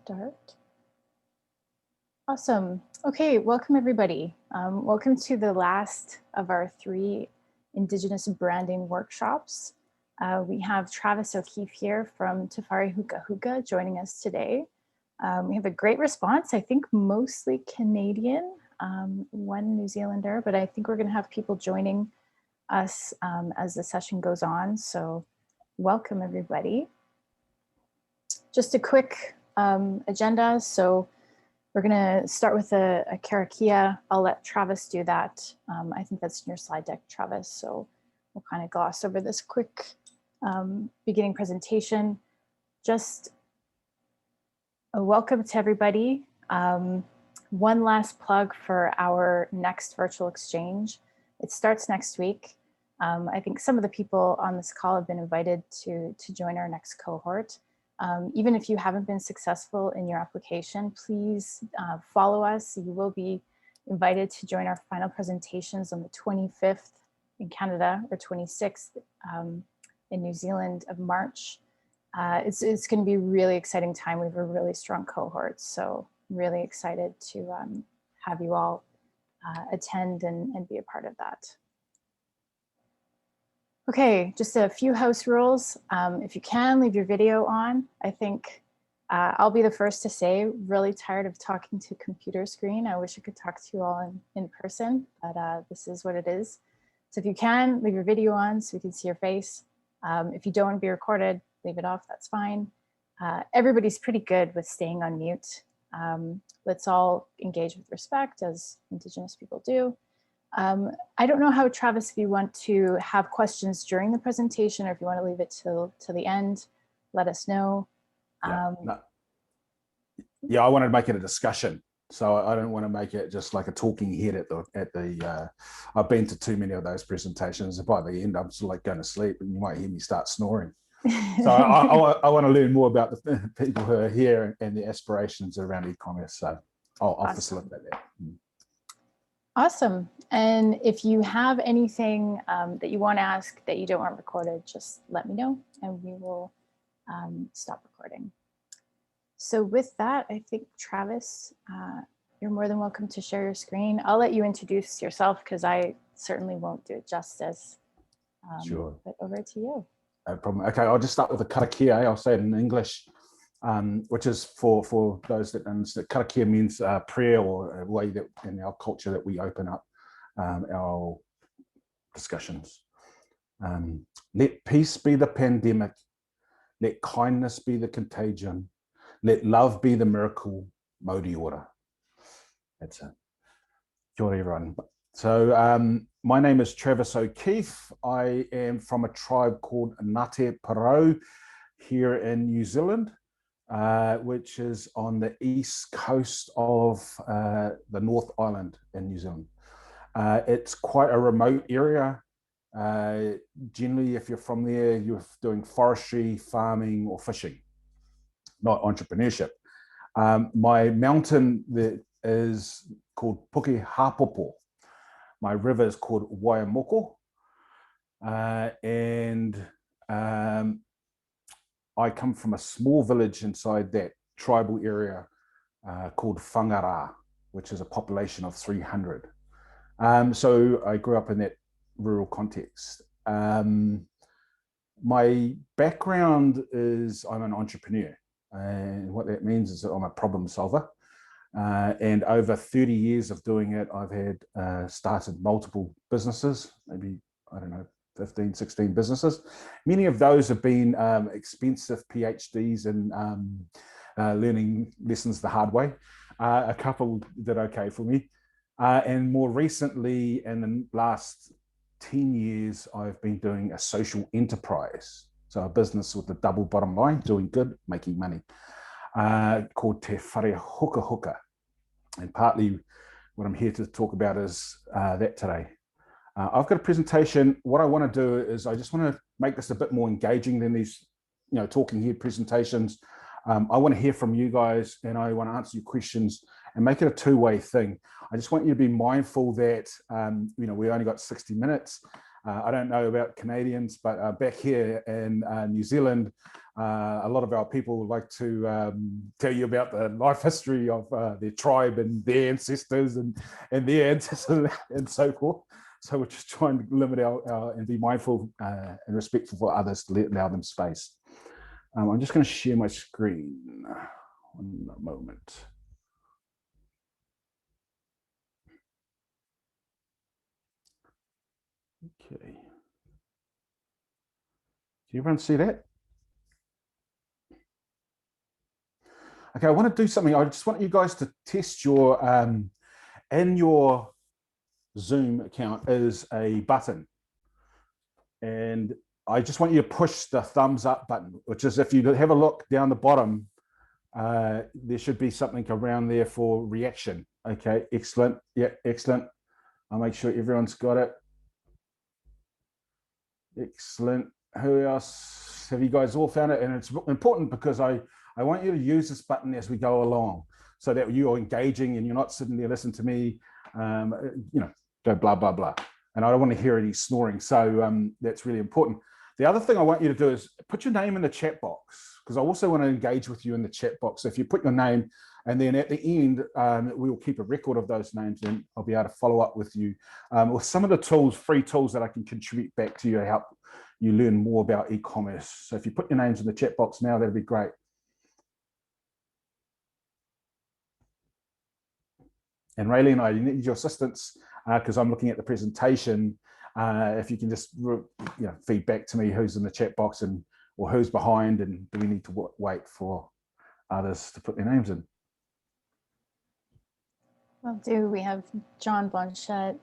start. Awesome. Okay, welcome everybody. Welcome to the last of our 3 Indigenous branding workshops. We have Travis O'Keefe here from Te Whare Hukahuka joining us today. We have a great response, I think mostly Canadian, 1 New Zealander, but I think we're going to have people joining us as the session goes on. So welcome everybody. Just a quick agenda. So we're going to start with a karakia. I'll let Travis do that. I think that's in your slide deck, Travis. So we'll kind of gloss over this quick beginning presentation. Just a welcome to everybody. One last plug for our next virtual exchange. It starts next week. I think some of the people on this call have been invited to join our next cohort. Even if you haven't been successful in your application, please follow us. You will be invited to join our final presentations on the 25th in Canada or 26th in New Zealand of March. It's going to be a really exciting time. We have a really strong cohort, so I'm really excited to have you all attend and be a part of that. Okay, just a few house rules. If you can, leave your video on. I think I'll be the first to say, really tired of talking to computer screen. I wish I could talk to you all in person, but this is what it is. So if you can, leave your video on so we can see your face. If you don't want to be recorded, leave it off, that's fine. Everybody's pretty good with staying on mute. Let's all engage with respect as Indigenous people do. I don't know how, Travis, if you want to have questions during the presentation or if you want to leave it till the end, let us know. Yeah, I wanted to make it a discussion. So I don't want to make it just like a talking head at the I've been to too many of those presentations. By the end, I'm sort of like going to sleep and you might hear me start snoring. So I want to learn more about the people who are here and the aspirations around e-commerce. So I'll facilitate that. Awesome. And if you have anything that you want to ask that you don't want recorded, just let me know and we will stop recording. So with that, I think, Travis, you're more than welcome to share your screen. I'll let you introduce yourself because I certainly won't do it justice. Sure. But over to you. No problem. Okay, I'll just start with the karakia. I'll say it in English, which is for those that understand. Karakia means prayer, or a way that in our culture that we open up our discussions. Let peace be the pandemic. Let kindness be the contagion. Let love be the miracle. Mauri ora. That's it. Kia ora, everyone. So my name is Travis O'Keefe. I am from a tribe called Ngāti Porou here in New Zealand, which is on the east coast of the North Island in New Zealand. It's quite a remote area. Generally, if you're from there, you're doing forestry, farming, or fishing, not entrepreneurship. My mountain that is called Puke Hapopo. My river is called Waimoko. And I come from a small village inside that tribal area called Whangara, which is a population of 300. So I grew up in that rural context. My background is I'm an entrepreneur. And what that means is that I'm a problem solver. And over 30 years of doing it, I've had started multiple businesses, maybe, I don't know, 15, 16 businesses. Many of those have been expensive PhDs and learning lessons the hard way. A couple did okay for me. And more recently, in the last 10 years, I've been doing a social enterprise. So a business with a double bottom line, doing good, making money, called Te Whare Hukahuka. And partly what I'm here to talk about is that today. I've got a presentation. What I want to do is I just want to make this a bit more engaging than these, talking head presentations. I want to hear from you guys and I want to answer your questions and make it a two-way thing. I just want you to be mindful that, we only got 60 minutes. I don't know about Canadians, but back here in New Zealand, a lot of our people like to tell you about the life history of their tribe and their ancestors and their ancestors and so forth. So we're just trying to limit our and be mindful and respectful for others to allow them space. I'm just going to share my screen. One moment. Okay. Do everyone see that? Okay, I want to do something. I just want you guys to test your, in your Zoom account is a button. And I just want you to push the thumbs up button, which is if you have a look down the bottom, there should be something around there for reaction. Okay, excellent. Yeah, excellent. I'll make sure everyone's got it. Excellent. Who else? Have you guys all found it? And it's important because I want you to use this button as we go along so that you're engaging and you're not sitting there listening to me, go blah, blah, blah. And I don't want to hear any snoring. So that's really important. The other thing I want you to do is put your name in the chat box, because I also want to engage with you in the chat box. So if you put your name, and then at the end, we will keep a record of those names, and I'll be able to follow up with you with some of the tools, free tools that I can contribute back to you to help you learn more about e-commerce. So if you put your names in the chat box now, that'd be great. And Raylene, I need your assistance because I'm looking at the presentation. If you can just feed back to me who's in the chat box and or who's behind, and do we need to wait for others to put their names in? Will do. We have John Blanchette,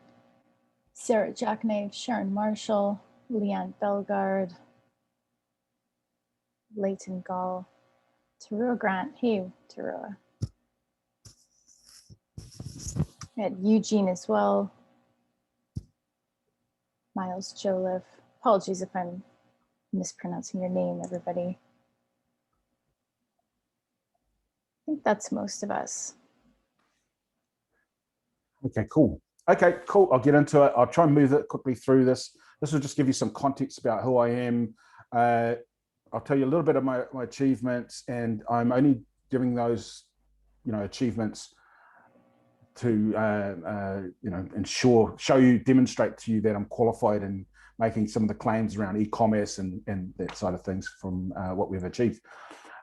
Sarah Jacknave, Sharon Marshall, Leanne Bellegarde, Leighton Gall, Tarua Grant. Hey, Tarua. We had Eugene as well. Miles Joliffe. Apologies if I'm mispronouncing your name, everybody. I think that's most of us. Okay, cool. Okay, cool. I'll get into it. I'll try and move it quickly through this. This will just give you some context about who I am. I'll tell you a little bit of my achievements, and I'm only giving those, achievements to demonstrate to you that I'm qualified in making some of the claims around e-commerce and that side of things from what we've achieved.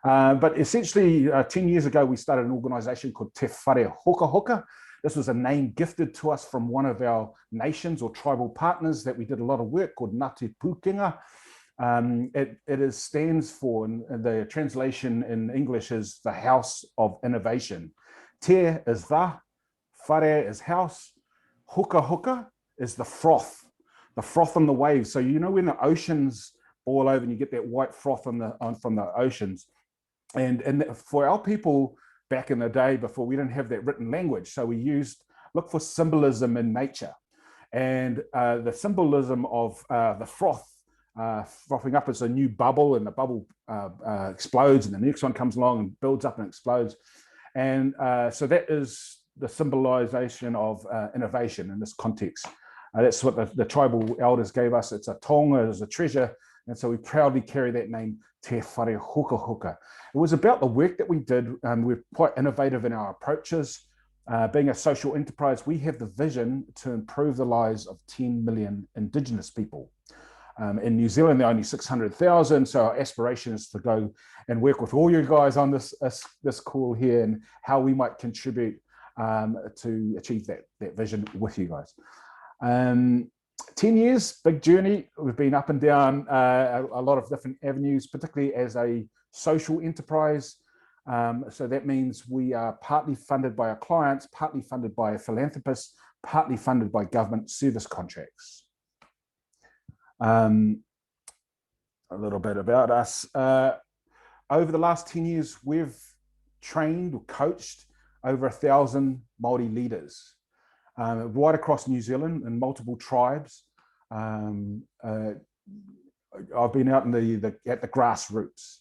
But essentially, 10 years ago, we started an organization called Te Whare Hukahuka. This was a name gifted to us from one of our nations or tribal partners that we did a lot of work called Ngāti Pūkenga. It stands for, and the translation in English is the House of Innovation. Te is the, whare is house, hukahuka is the froth on the waves. So when the oceans boil over and you get that white froth from the oceans. And for our people back in the day, before we didn't have that written language, so we look for symbolism in nature. And the symbolism of the froth frothing up as a new bubble, and the bubble explodes, and the next one comes along and builds up and explodes. And so that is the symbolization of innovation in this context. That's what the tribal elders gave us. It's a tonga, it's a treasure. And so we proudly carry that name, Te Whare Hukahuka. It was about the work that we did. We're quite innovative in our approaches. Being a social enterprise, we have the vision to improve the lives of 10 million Indigenous people. In New Zealand, there are only 600,000. So our aspiration is to go and work with all you guys on this call here and how we might contribute to achieve that vision with you guys. 10 years, big journey. We've been up and down a lot of different avenues, particularly as a social enterprise. So that means we are partly funded by our clients, partly funded by philanthropists, partly funded by government service contracts. A little bit about us. Over the last 10 years, we've trained or coached over 1,000 Māori leaders right across New Zealand and multiple tribes. I've been out at the grassroots.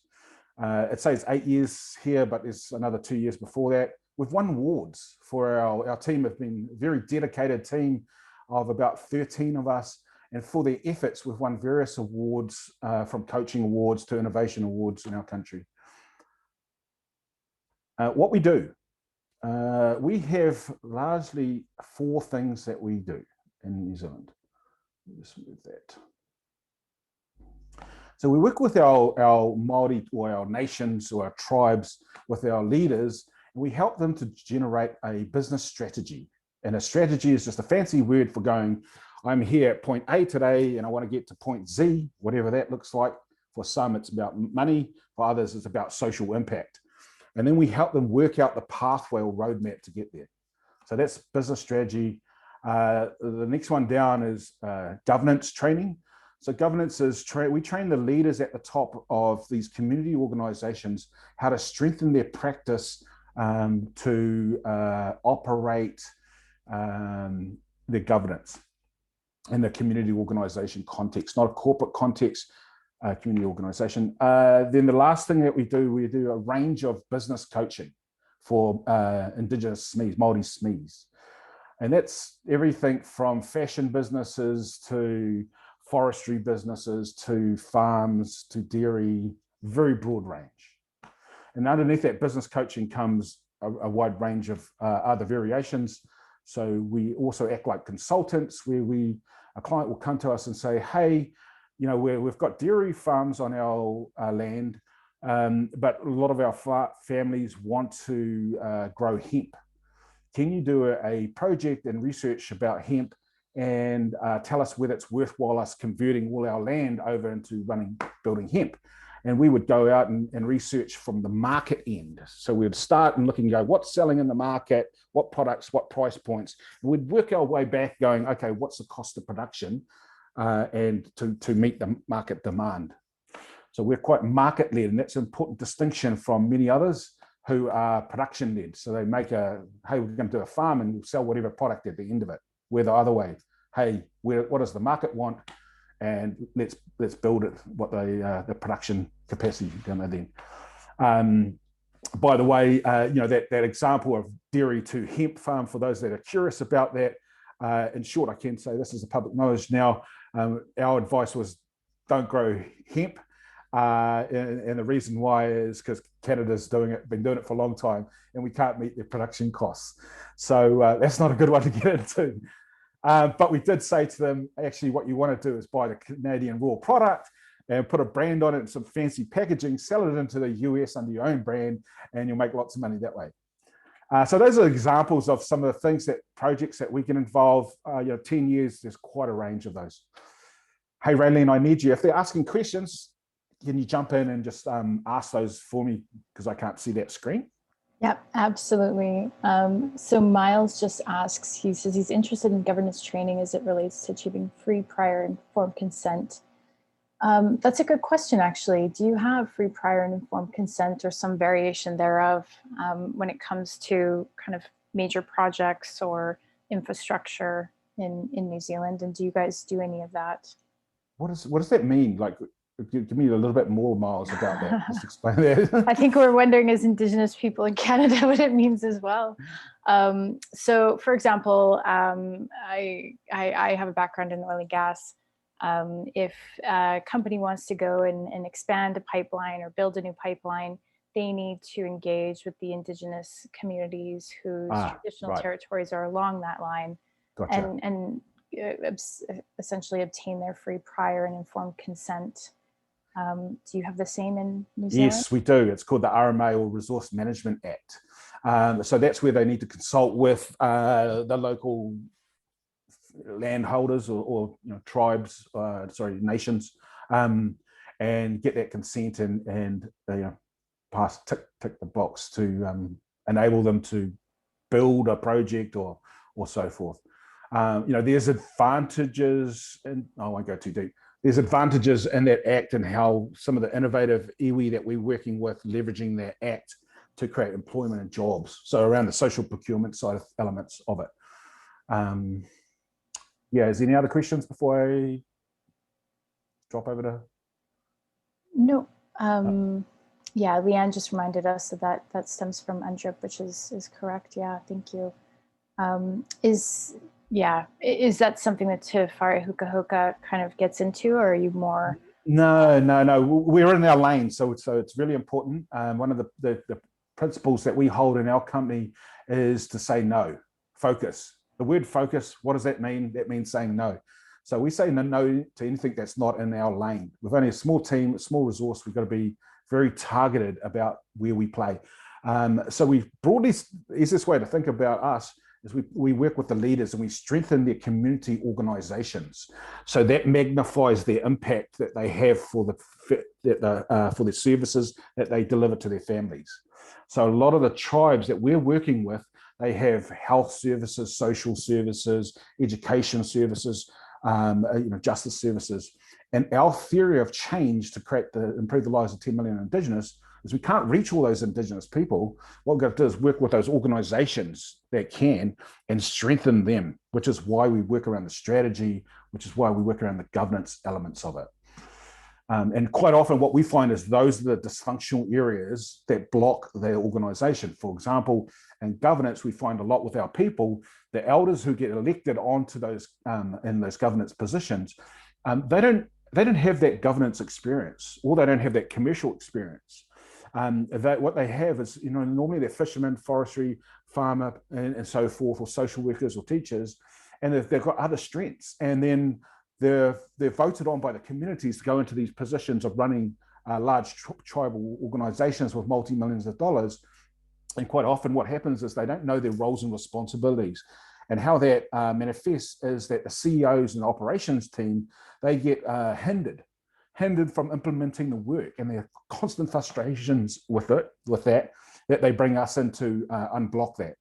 It says 8 years here, but there's another 2 years before that. We've won awards for our team. Have been a very dedicated team of about 13 of us, And for their efforts, we've won various awards, from coaching awards to innovation awards in our country. What we do, we have largely 4 things that we do in New Zealand. Let me just move that. So we work with our Māori, or our nations, or our tribes, with our leaders, and we help them to generate a business strategy. And a strategy is just a fancy word for going, I'm here at point A today and I want to get to point Z, whatever that looks like. For some, it's about money. For others, it's about social impact. And then we help them work out the pathway or roadmap to get there. So that's business strategy. The next one down is governance training. So governance is, we train the leaders at the top of these community organizations how to strengthen their practice to operate their governance in the community organization context, not a corporate context, community organization. Then the last thing that we do a range of business coaching for Indigenous SMEs, Māori SMEs. And that's everything from fashion businesses to forestry businesses to farms to dairy, very broad range. And underneath that business coaching comes a wide range of other variations. So we also act like consultants, where a client will come to us and say, hey, you know, we've got dairy farms on our land, but a lot of our families want to grow hemp. Can you do a project and research about hemp and tell us whether it's worthwhile us converting all our land over into building hemp? And we would go out and research from the market end. So we'd start and look and go, what's selling in the market, what products, what price points? And we'd work our way back going, okay, what's the cost of production and to meet the market demand. So we're quite market-led, and that's an important distinction from many others who are production-led. So they make hey, we're going to do a farm and we'll sell whatever product at the end of it. We're the other way. Hey, what does the market want? And let's build it, what the production capacity is going to then. By the way, you know, that example of dairy to hemp farm, for those that are curious about that, in short, I can say this is a public knowledge now. Our advice was don't grow hemp. And the reason why is because Canada's been doing it for a long time, and we can't meet their production costs. So that's not a good one to get into. But we did say to them, actually, what you want to do is buy the Canadian raw product and put a brand on it and some fancy packaging, sell it into the US under your own brand, and you'll make lots of money that way. So those are examples of some of the things projects that we can involve. You know, 10 years, there's quite a range of those. Hey, Raylene, I need you. If they're asking questions, can you jump in and just ask those for me, because I can't see that screen? Yep, absolutely. So Miles just asks, he says he's interested in governance training as it relates to achieving free, prior, and informed consent. That's a good question, actually. Do you have free, prior, and informed consent, or some variation thereof, when it comes to kind of major projects or infrastructure in New Zealand? And do you guys do any of that? What does that mean? Like, give me a little bit more, Miles, about that. Just explain that. I think we're wondering, as Indigenous people in Canada, what it means as well. So, for example, I have a background in oil and gas. If a company wants to go and expand a pipeline or build a new pipeline, they need to engage with the Indigenous communities whose traditional territories are along that line. Gotcha. and essentially obtain their free, prior, and informed consent. Do you have the same in New Zealand? Yes, we do. It's called the RMA, or Resource Management Act. So that's where they need to consult with the local landholders or you know, tribes, nations, and get that consent and you know, tick the box to enable them to build a project or so forth. You know, there's advantages, and I won't go too deep. There's advantages in that act and how some of the innovative iwi that we're working with, leveraging that act to create employment and jobs. So around the social procurement side of elements of it. Yeah, is there any other questions before I drop over to? No. Yeah, Leanne just reminded us that stems from UNDRIP, which is correct. Yeah, thank you. Yeah. Is that something that Te Whare Hukahuka kind of gets into, or are you more? No. We're in our lane, so it's really important. One of the principles that we hold in our company is to say no, focus. The word focus, what does that mean? That means saying no. So we say no to anything that's not in our lane. We've only a small team, a small resource. We've got to be very targeted about where we play. So we broadly, easiest way to think about us is we work with the leaders and we strengthen their community organizations. So that magnifies their impact that they have for the services that they deliver to their families. So a lot of the tribes that we're working with, they have health services, social services, education services, justice services. And our theory of change to improve the lives of 10 million Indigenous is we can't reach all those Indigenous people. What we've got to do is work with those organizations that can and strengthen them, which is why we work around the strategy, which is why we work around the governance elements of it. And quite often what we find is those are the dysfunctional areas that block their organization. For example, in governance, we find a lot with our people, the elders who get elected onto those in those governance positions, they don't have that governance experience, or they don't have that commercial experience. What they have is, normally they're fishermen, forestry, farmer, and so forth, or social workers or teachers, and they've got other strengths. And then they're voted on by the communities to go into these positions of running large tribal organizations with multi-millions of dollars. And quite often what happens is they don't know their roles and responsibilities. And how that manifests is that the CEOs and the operations team, they get hindered from implementing the work, and there are constant frustrations with that they bring us in to unblock that.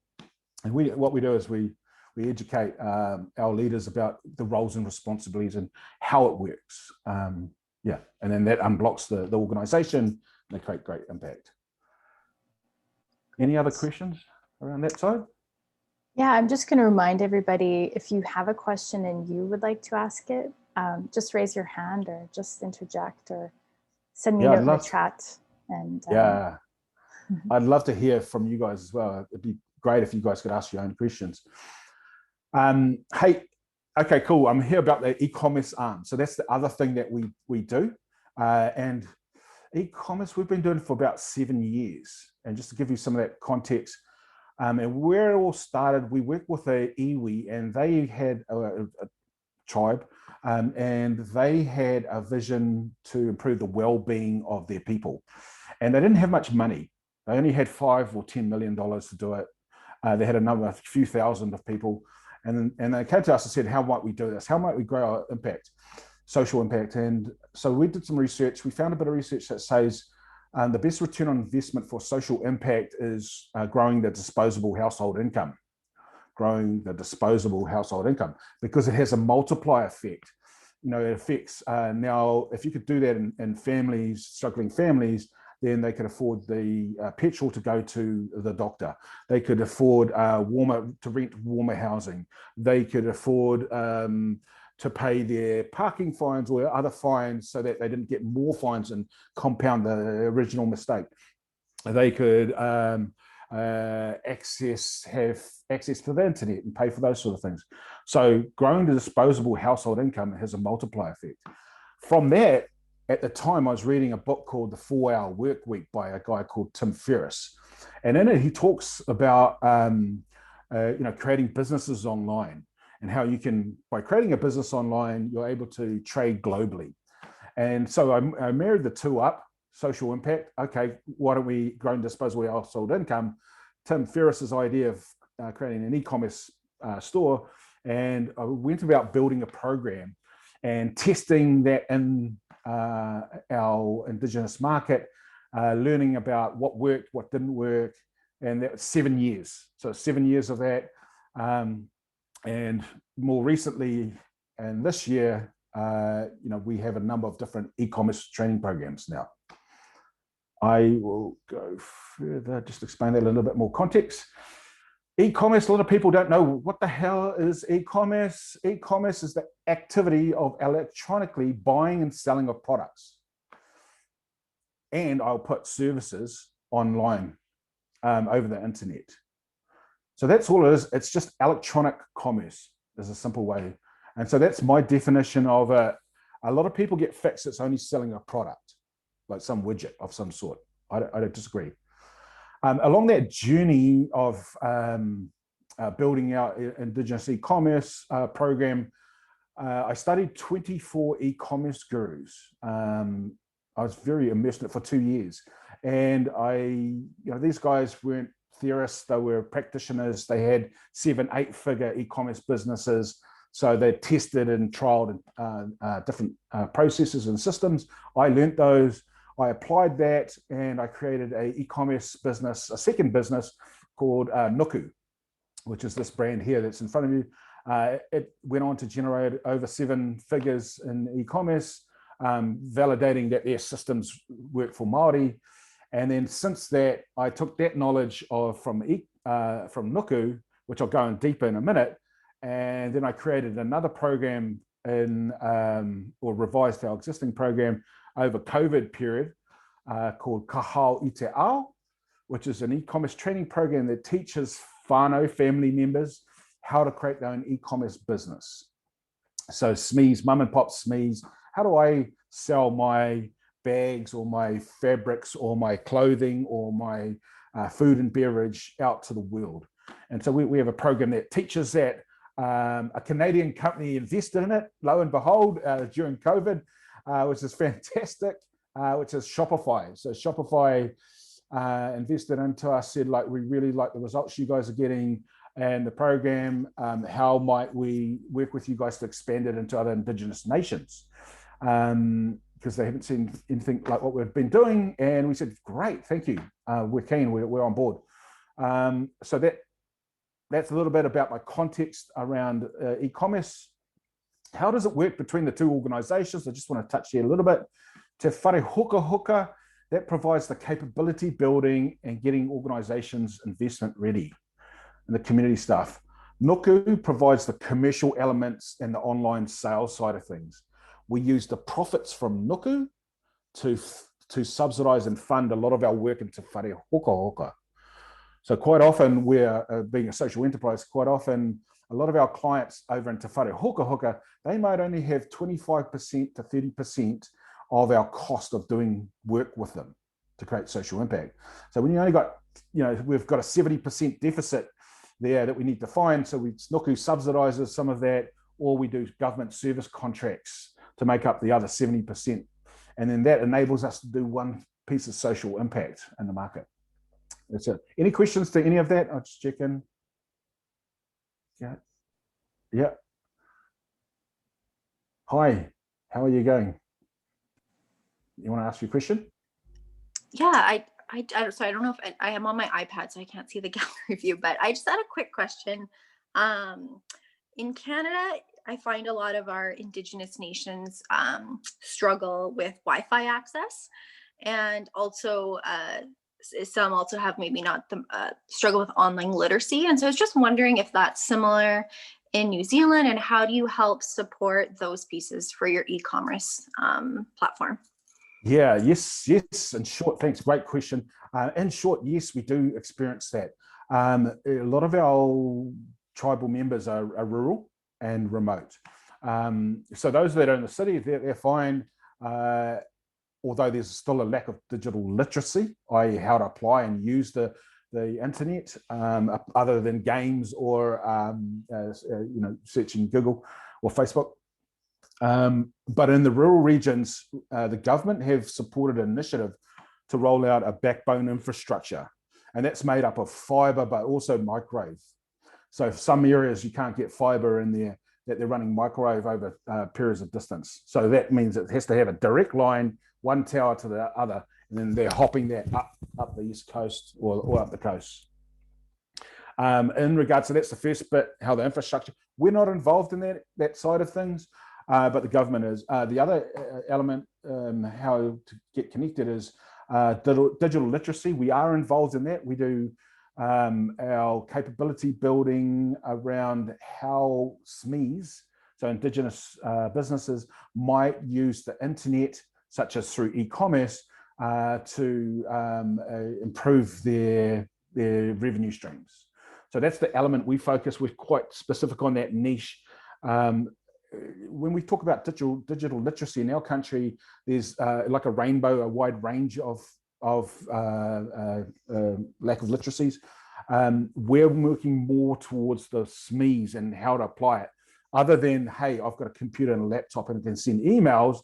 And what we do is we educate our leaders about the roles and responsibilities and how it works. And then that unblocks the organization, and they create great impact. Any other questions around that side? Yeah, I'm just going to remind everybody, if you have a question and you would like to ask it, just raise your hand or just interject or send me a note in the chat. And I'd love to hear from you guys as well. It'd be great if you guys could ask your own questions. Hey, okay, cool. I'm here about the e-commerce arm. So that's the other thing that we do. And e-commerce, we've been doing for about 7 years. And just to give you some of that context, and where it all started, we worked with a iwi, and they had a tribe, and they had a vision to improve the well-being of their people. And they didn't have much money. They only had $5 or $10 million to do it. They had a few thousand of people. And they came to us and said, how might we do this? How might we grow our impact, social impact? And so we did some research. We found a bit of research that says the best return on investment for social impact is growing the disposable household income. Because it has a multiplier effect. It affects, now, if you could do that in families, struggling families, then they could afford the petrol to go to the doctor. They could afford to rent warmer housing. They could afford to pay their parking fines or other fines so that they didn't get more fines and compound the original mistake. They could have access to the internet and pay for those sort of things. So growing the disposable household income has a multiplier effect. From that, at the time, I was reading a book called The 4-Hour Work Week by a guy called Tim Ferriss. And in it, he talks about creating businesses online, and how you can, by creating a business online, you're able to trade globally. And so I married the two up. Social impact. Okay, why don't we grow disposable household income? Tim Ferriss's idea of creating an e-commerce store, and I went about building a program and testing that in our Indigenous market, learning about what worked, what didn't work, and that was 7 years. So 7 years of that, and more recently, and this year, we have a number of different e-commerce training programs now. I will go further, just explain that a little bit more context. E-commerce, a lot of people don't know what the hell is e-commerce. E-commerce is the activity of electronically buying and selling of products. And I'll put services online over the internet. So that's all it is. It's just electronic commerce. is a simple way. And so that's my definition of it. A lot of people get fixed. It's only selling a product, like some widget of some sort. I don't disagree. Along that journey of building our Indigenous e-commerce program, I studied 24 e-commerce gurus. I was very immersed in it for 2 years. And these guys weren't theorists, they were practitioners. They had 7-8 figure e-commerce businesses. So they tested and trialed different processes and systems. I learned those. I applied that, and I created a e-commerce business, a second business called Nuku, which is this brand here that's in front of you. It went on to generate over 7 figures in e-commerce, validating that their systems work for Māori. And then since that, I took that knowledge from Nuku, which I'll go in deeper in a minute, and then I created another program or revised our existing program over COVID period called Kahau I Te Ao, which is an e-commerce training program that teaches whānau family members how to create their own e-commerce business. So SMEs, mum and pop SMEs, how do I sell my bags or my fabrics or my clothing or my food and beverage out to the world? And so we have a program that teaches that. A Canadian company invested in it, lo and behold, during COVID, which is fantastic, which is Shopify. So Shopify invested into us, said, like, we really like the results you guys are getting and the program. How might we work with you guys to expand it into other Indigenous nations? Because they haven't seen anything like what we've been doing. And we said, great, thank you. We're keen, we're on board. So that's a little bit about my context around e-commerce. How does it work between the two organizations? I just want to touch here a little bit. Te Whare Hukahuka, that provides the capability building and getting organizations investment ready and the community stuff. Nuku provides the commercial elements and the online sales side of things. We use the profits from Nuku to subsidize and fund a lot of our work into Te Whare Hukahuka. So quite often we're being a social enterprise, quite often a lot of our clients over in Te Whare Hukahuka, they might only have 25% to 30% of our cost of doing work with them to create social impact. So when you only got, we've got a 70% deficit there that we need to find. So Nuku subsidizes some of that, or we do government service contracts to make up the other 70%. And then that enables us to do one piece of social impact in the market. That's it. Any questions to any of that? I'll just check in. Yeah. Hi, how are you going? You want to ask your question? Yeah, so I don't know if I am on my iPad, so I can't see the gallery view, but I just had a quick question. In Canada, I find a lot of our Indigenous nations struggle with Wi-Fi access, and also some also have maybe not the struggle with online literacy. And so I was just wondering if that's similar in New Zealand, and how do you help support those pieces for your e-commerce platform? Yeah, yes. In short, thanks. Great question. In short, yes, we do experience that. A lot of our tribal members are rural and remote. So those that are in the city, they're fine. Although there's still a lack of digital literacy, i.e. how to apply and use the internet, other than games or searching Google or Facebook. But in the rural regions, the government have supported an initiative to roll out a backbone infrastructure, and that's made up of fiber, but also microwave. So some areas you can't get fiber in there, that they're running microwave over periods of distance. So that means it has to have a direct line, one tower to the other, and then they're hopping that up the east coast or up the coast. In regards to that's the first bit, how the infrastructure, we're not involved in that side of things, but the government is. The other element, how to get connected, is digital literacy. We are involved in that. We do our capability building around how SMEs, so Indigenous businesses, might use the internet, such as through e-commerce, to improve their revenue streams. So that's the element we focus. We're quite specific on that niche. When we talk about digital literacy in our country, there's like a wide range of lack of literacies. We're working more towards the SMEs and how to apply it. Other than, hey, I've got a computer and a laptop and I can send emails.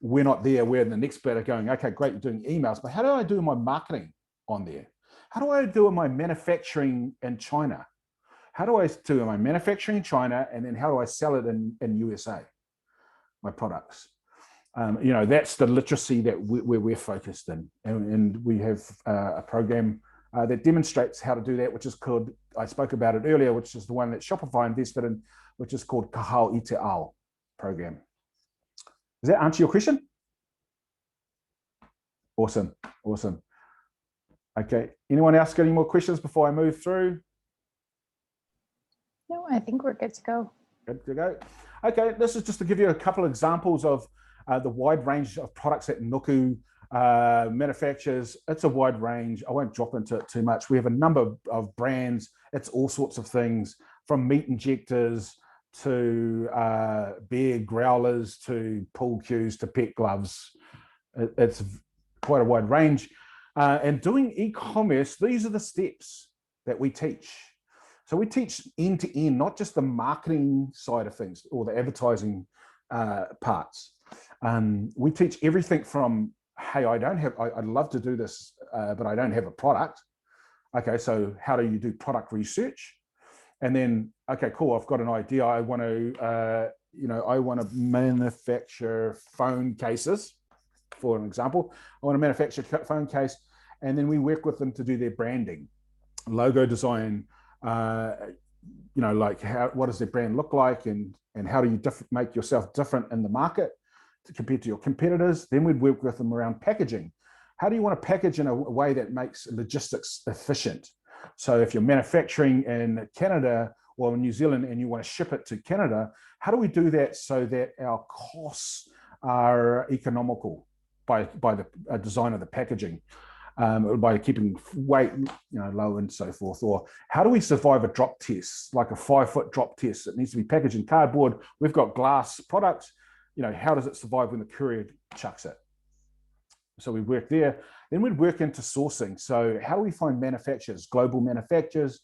We're not there. We're the next bit of going, okay, great, you're doing emails, but how do I do my marketing on there? How do I do my manufacturing in China? How do I do my manufacturing in China, and then how do I sell it in USA, my products? That's the literacy that we're focused in. And we have a program that demonstrates how to do that, which is called, I spoke about it earlier, which is the one that Shopify invested in, which is called Kahao Ite Ao program. Does that answer your question? Awesome. Okay, anyone else got any more questions before I move through? No, I think we're good to go. Good to go. Okay, this is just to give you a couple of examples of the wide range of products that Nuku manufactures. It's a wide range. I won't drop into it too much. We have a number of brands. It's all sorts of things, from meat injectors to bear growlers to pool cues to pet gloves. It's quite a wide range. And doing e-commerce, these are the steps that we teach. So we teach end to end, not just the marketing side of things or the advertising parts. We teach everything from, hey, I'd love to do this, but I don't have a product. Okay, so how do you do product research? And then, okay, cool, I've got an idea. I want to manufacture phone cases, for an example. I want to manufacture a phone case, and then we work with them to do their branding, logo design, like what does their brand look like, and how do you make yourself different in the market compared to your competitors. Then we'd work with them around packaging. How do you want to package in a way that makes logistics efficient? So if you're manufacturing in Canada or New Zealand and you want to ship it to Canada, how do we do that so that our costs are economical by the design of the packaging, by keeping weight low and so forth? Or how do we survive a drop test, like a 5-foot drop test? It needs to be packaged in cardboard. We've got glass products. How does it survive when the courier chucks it? So we work there. Then we'd work into sourcing. So how do we find manufacturers, global manufacturers?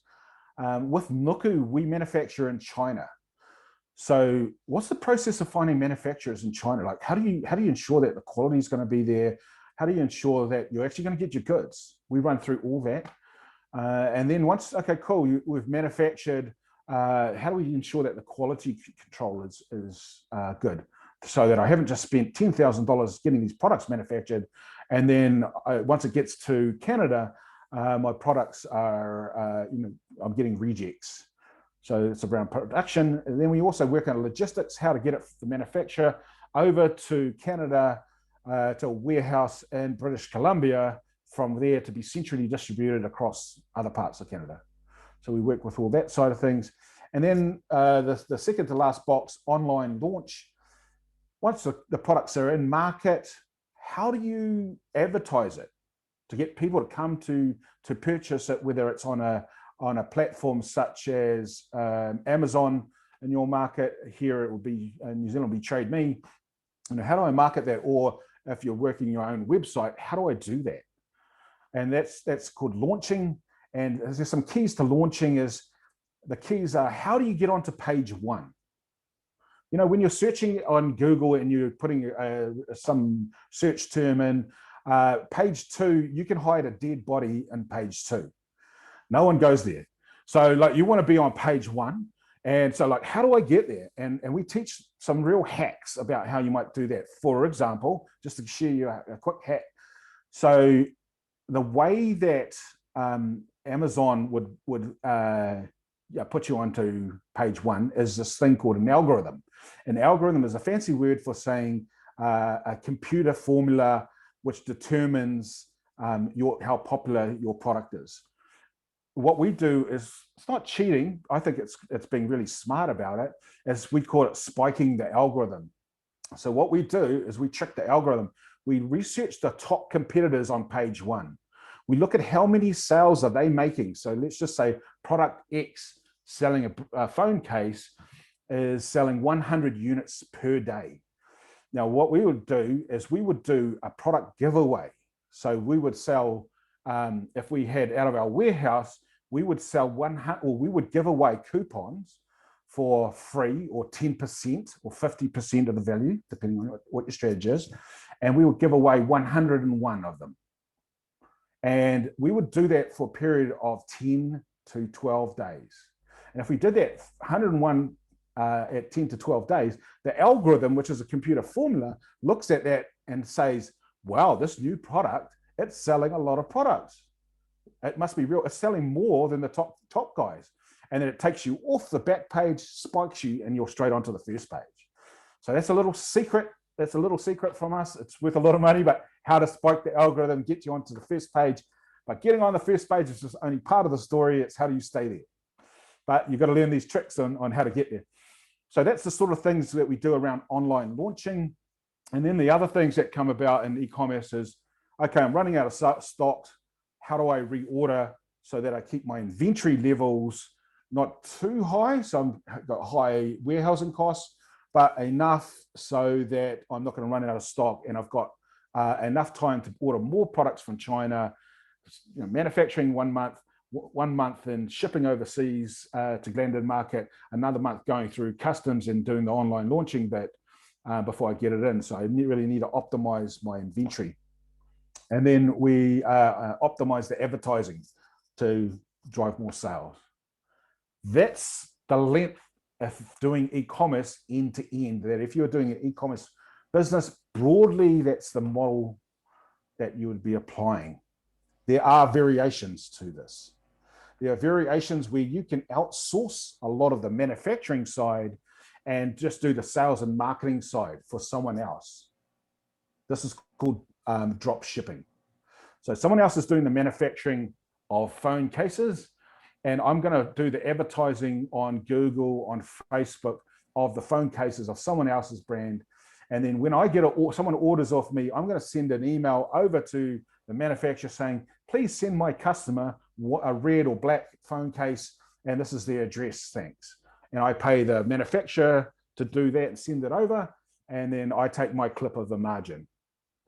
With Nuku, we manufacture in China. So what's the process of finding manufacturers in China? Like, how do you ensure that the quality is going to be there? How do you ensure that you're actually going to get your goods? We run through all that. And then once, okay, cool, we've manufactured, how do we ensure that the quality control is good? So that I haven't just spent $10,000 getting these products manufactured, and then once it gets to Canada, my products are, I'm getting rejects. So it's around production. And then we also work on logistics, how to get it from the manufacturer over to Canada, to a warehouse in British Columbia, from there to be centrally distributed across other parts of Canada. So we work with all that side of things. And then the second to last box, online launch. Once the products are in market, how do you advertise it to get people to come to purchase it, whether it's on a platform such as Amazon in your market? Here it will be, in New Zealand will be Trade Me. How do I market that? Or if you're working your own website, how do I do that? And that's called launching. And there's some keys to launching. The keys are, how do you get onto page 1? When you're searching on Google and you're putting some search term in, page 2, you can hide a dead body in page 2. No one goes there. So you want to be on page 1. And so how do I get there? And we teach some real hacks about how you might do that. For example, just to share you a quick hack. So the way that Amazon would put you onto page 1 is this thing called an algorithm. An algorithm is a fancy word for saying a computer formula which determines how popular your product is. What we do is, it's not cheating. I think it's being really smart about it, as we call it spiking the algorithm. So what we do is we trick the algorithm. We research the top competitors on page 1. We look at how many sales are they making. So let's just say product X selling a phone case. is selling 100 units per day. Now, what we would do is we would do a product giveaway. So we would sell, if we had out of our warehouse, we would sell we would give away coupons for free or 10% or 50% of the value, depending on what your strategy is. And we would give away 101 of them. And we would do that for a period of 10 to 12 days. And if we did that 101 at 10 to 12 days, the algorithm, which is a computer formula, looks at that and says, wow, this new product, it's selling a lot of products. It must be real. It's selling more than the top guys. And then it takes you off the back page, spikes you, and you're straight onto the first page. So that's a little secret. That's a little secret from us. It's worth a lot of money, but how to spike the algorithm, get you onto the first page. But getting on the first page is just only part of the story. It's how do you stay there? But you've got to learn these tricks on how to get there. So that's the sort of things that we do around online launching. And then the other things that come about in e-commerce is, okay, I'm running out of stock. How do I reorder so that I keep my inventory levels not too high? So I've got high warehousing costs, but enough so that I'm not going to run out of stock, and I've got enough time to order more products from China, manufacturing 1 month, 1 month in shipping overseas to Glendon market, another month going through customs and doing the online launching bit before I get it in. So I really need to optimize my inventory. And then we optimize the advertising to drive more sales. That's the length of doing e-commerce end to end. That if you're doing an e-commerce business broadly, that's the model that you would be applying. There are variations to this. There are variations where you can outsource a lot of the manufacturing side and just do the sales and marketing side for someone else. This is called drop shipping. So someone else is doing the manufacturing of phone cases, and I'm going to do the advertising on Google, on Facebook of the phone cases of someone else's brand. And then when I get someone orders off me, I'm going to send an email over to the manufacturer saying, please send my customer a red or black phone case, and this is their address, thanks. And I pay the manufacturer to do that and send it over, and then I take my clip of the margin.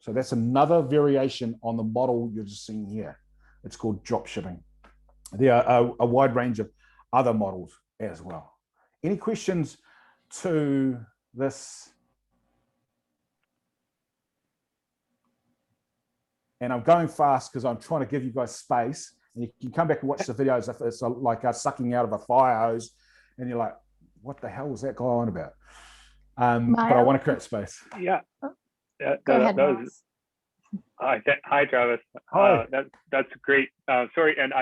So that's another variation on the model you're just seeing here. It's called drop shipping. There are a wide range of other models as well. Any questions to this? And I'm going fast because I'm trying to give you guys space. And you can come back and watch the videos if it's like us sucking out of a fire hose, and you're like, what the hell was that guy on about? But I want to create space. Yeah. Go ahead, Hi, Travis. Hi. That's great. Sorry, and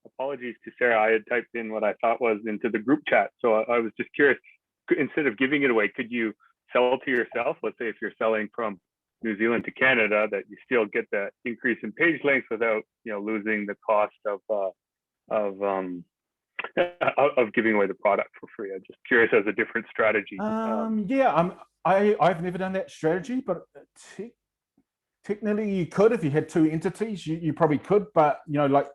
apologies to Sarah. I had typed in what I thought was into the group chat. So I was just curious, instead of giving it away, could you sell to yourself? Let's say if you're selling from New Zealand to Canada, that you still get that increase in page length without losing the cost of giving away the product for free. I'm just curious as a different strategy. I've never done that strategy, but technically you could if you had two entities. You probably could, but like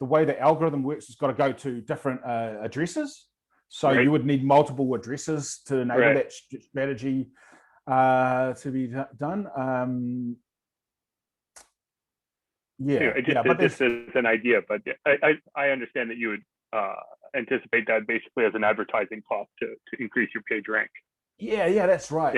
the way the algorithm works, it's got to go to different addresses. So you would need multiple addresses to enable that strategy to be done. But this is an idea, but I understand that you would anticipate that basically as an advertising cost to increase your page rank. Yeah, that's right.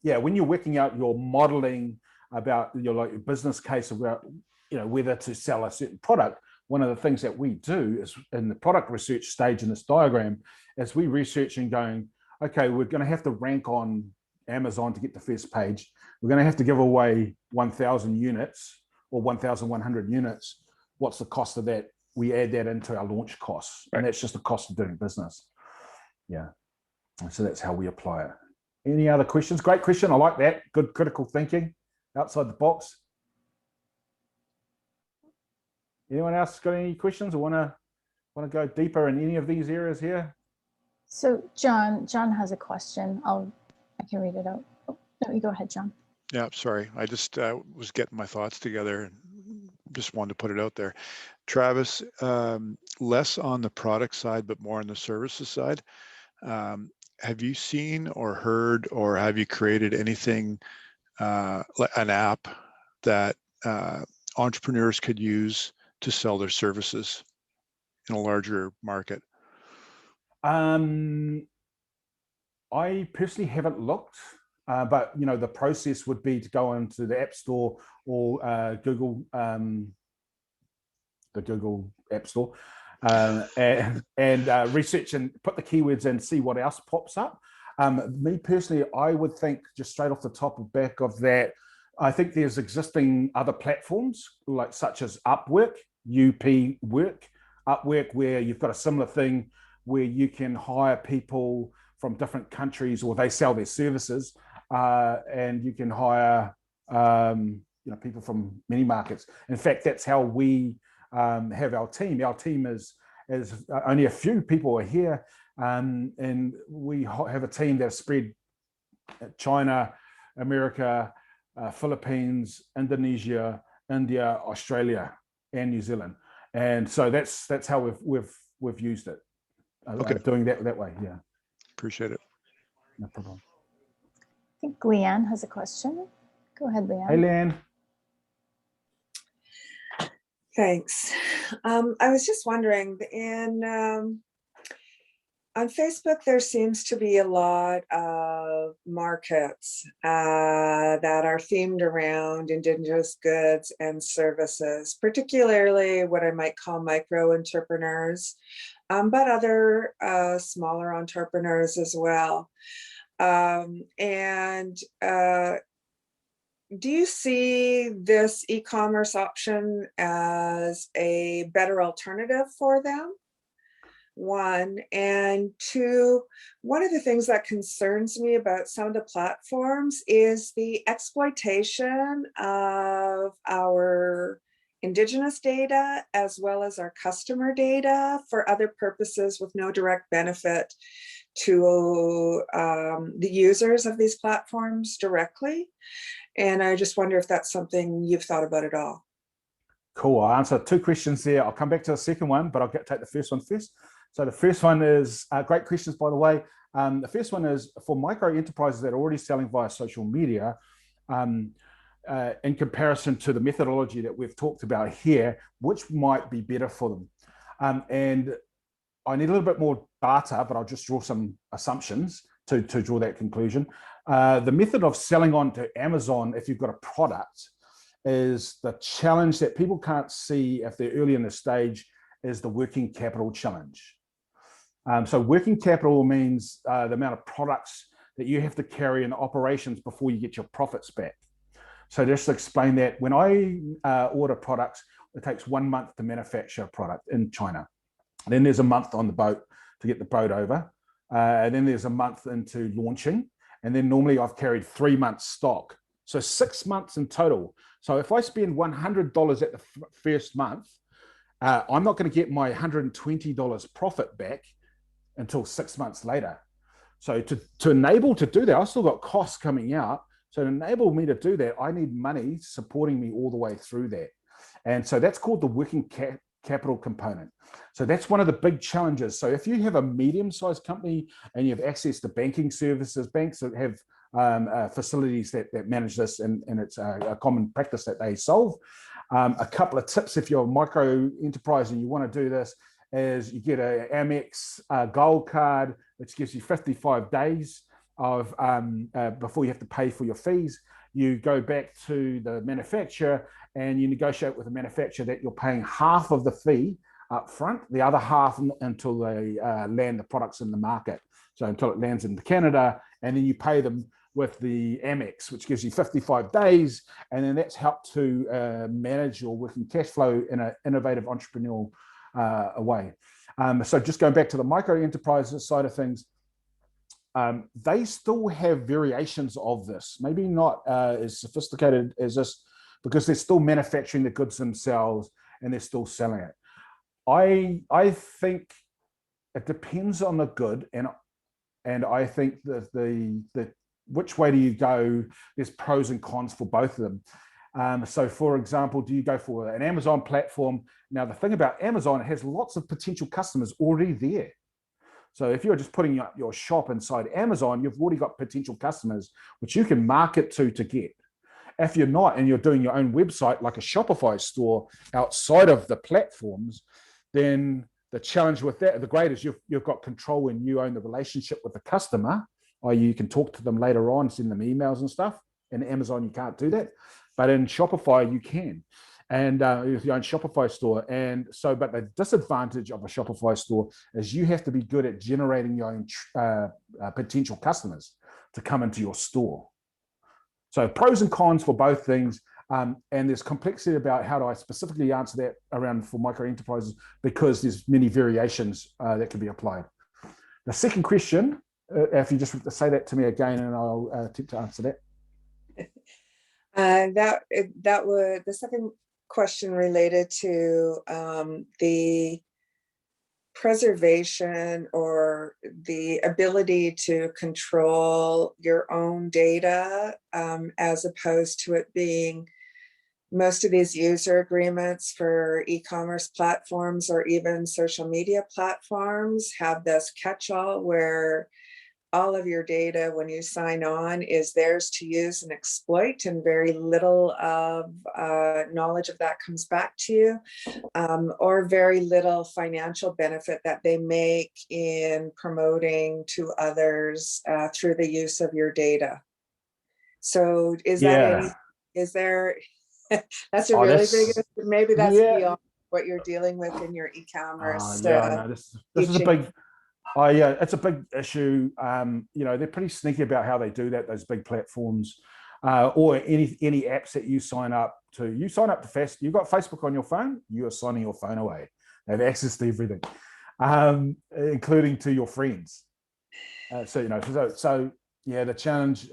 Yeah. When you're working out your modeling about your business case about whether to sell a certain product, one of the things that we do is in the product research stage in this diagram is we research and going, okay, we're going to have to rank on Amazon to get the first page. We're going to have to give away 1,000 units or 1,100 units. What's the cost of that? We add that into our launch costs, and that's just the cost of doing business. Yeah. So that's how we apply it. Any other questions? Great question. I like that. Good critical thinking outside the box. Anyone else got any questions or want to go deeper in any of these areas here? So John has a question. I can read it out. Oh, no, you go ahead, John. Yeah, sorry. I just was getting my thoughts together and just wanted to put it out there. Travis, less on the product side, but more on the services side. have you seen or heard, or have you created anything, an app that entrepreneurs could use to sell their services in a larger market? I personally haven't looked, but you know, the process would be to go into the App Store or Google, the Google App Store, and research and put the keywords in, see what else pops up. Me personally, I would think just straight off the top of back of that, I think there's existing other platforms like such as Upwork, Upwork, where you've got a similar thing where you can hire people from different countries, or they sell their services, and you can hire you know, people from many markets. In fact, that's how we have our team. Our team is only a few people are here, and we have a team that's spread China, America, Philippines, Indonesia, India, Australia, and New Zealand. And so that's how we've used it. Okay. Doing that way, yeah. Appreciate it. No problem. I think Leanne has a question. Go ahead, Leanne. Hey, Leanne. Thanks. I was just wondering, on Facebook, there seems to be a lot of markets that are themed around Indigenous goods and services, particularly what I might call micro entrepreneurs, but other smaller entrepreneurs as well. Do you see this e-commerce option as a better alternative for them? One, and two, one of the things that concerns me about some of the platforms is the exploitation of our Indigenous data as well as our customer data for other purposes with no direct benefit to the users of these platforms directly. And I just wonder if that's something you've thought about at all. Cool. I'll answer two questions there. I'll come back to the second one, but I'll take the first one first. So the first one is great questions, by the way. The first one is for micro enterprises that are already selling via social media, in comparison to the methodology that we've talked about here, which might be better for them. And I need a little bit more data, but I'll just draw some assumptions to draw that conclusion. The method of selling on to Amazon, if you've got a product, is the challenge that people can't see if they're early in the stage is the working capital challenge. So working capital means the amount of products that you have to carry in operations before you get your profits back. So just to explain that, when I order products, it takes 1 month to manufacture a product in China. Then there's a month on the boat to get the boat over. And then there's a month into launching. And then normally I've carried 3 months stock. So 6 months in total. So if I spend $100 at the first month, I'm not going to get my $120 profit back until 6 months later. So to enable to do that, I've still got costs coming out. So to enable me to do that, I need money supporting me all the way through that. And so that's called the working capital component. So that's one of the big challenges. So if you have a medium-sized company and you have access to banking services, banks that have facilities that manage this, and it's a common practice that they solve. A couple of tips if you're a micro enterprise and you want to do this is you get a Amex gold card, which gives you 55 days of before you have to pay for your fees. You go back to the manufacturer and you negotiate with the manufacturer that you're paying half of the fee up front, the other half until they land the products in the market. So until it lands into Canada, and then you pay them with the Amex, which gives you 55 days. And then that's helped to manage your working cash flow in an innovative entrepreneurial way. So just going back to the micro enterprises side of things, they still have variations of this, maybe not as sophisticated as this, because they're still manufacturing the goods themselves and they're still selling it. I think it depends on the good, and I think that the which way do you go? There's pros and cons for both of them. So for example, do you go for an Amazon platform? Now, the thing about Amazon, it has lots of potential customers already there. So if you're just putting up your shop inside Amazon, you've already got potential customers which you can market to get. If you're not, and you're doing your own website like a Shopify store outside of the platforms, then the challenge with that, the great is you've got control and you own the relationship with the customer, or you can talk to them later on, send them emails and stuff. In Amazon, you can't do that, but in Shopify, you can. And with your own Shopify store. And so, but the disadvantage of a Shopify store is you have to be good at generating your own potential customers to come into your store. So pros and cons for both things. And there's complexity about how do I specifically answer that around for micro enterprises, because there's many variations that can be applied. The second question, if you just say that to me again, and I'll attempt to answer that. The second question related to the preservation or the ability to control your own data, as opposed to it being most of these user agreements for e-commerce platforms or even social media platforms have this catch-all where all of your data when you sign on is theirs to use and exploit, and very little of knowledge of that comes back to you, or very little financial benefit that they make in promoting to others through the use of your data. So is there, that's a really big, maybe that's beyond what you're dealing with in your e-commerce. This is a big, it's a big issue. They're pretty sneaky about how they do that, those big platforms, or any apps that you sign up to. You sign up to you've got Facebook on your phone, you are signing your phone away. They have access to everything, including to your friends. The challenge,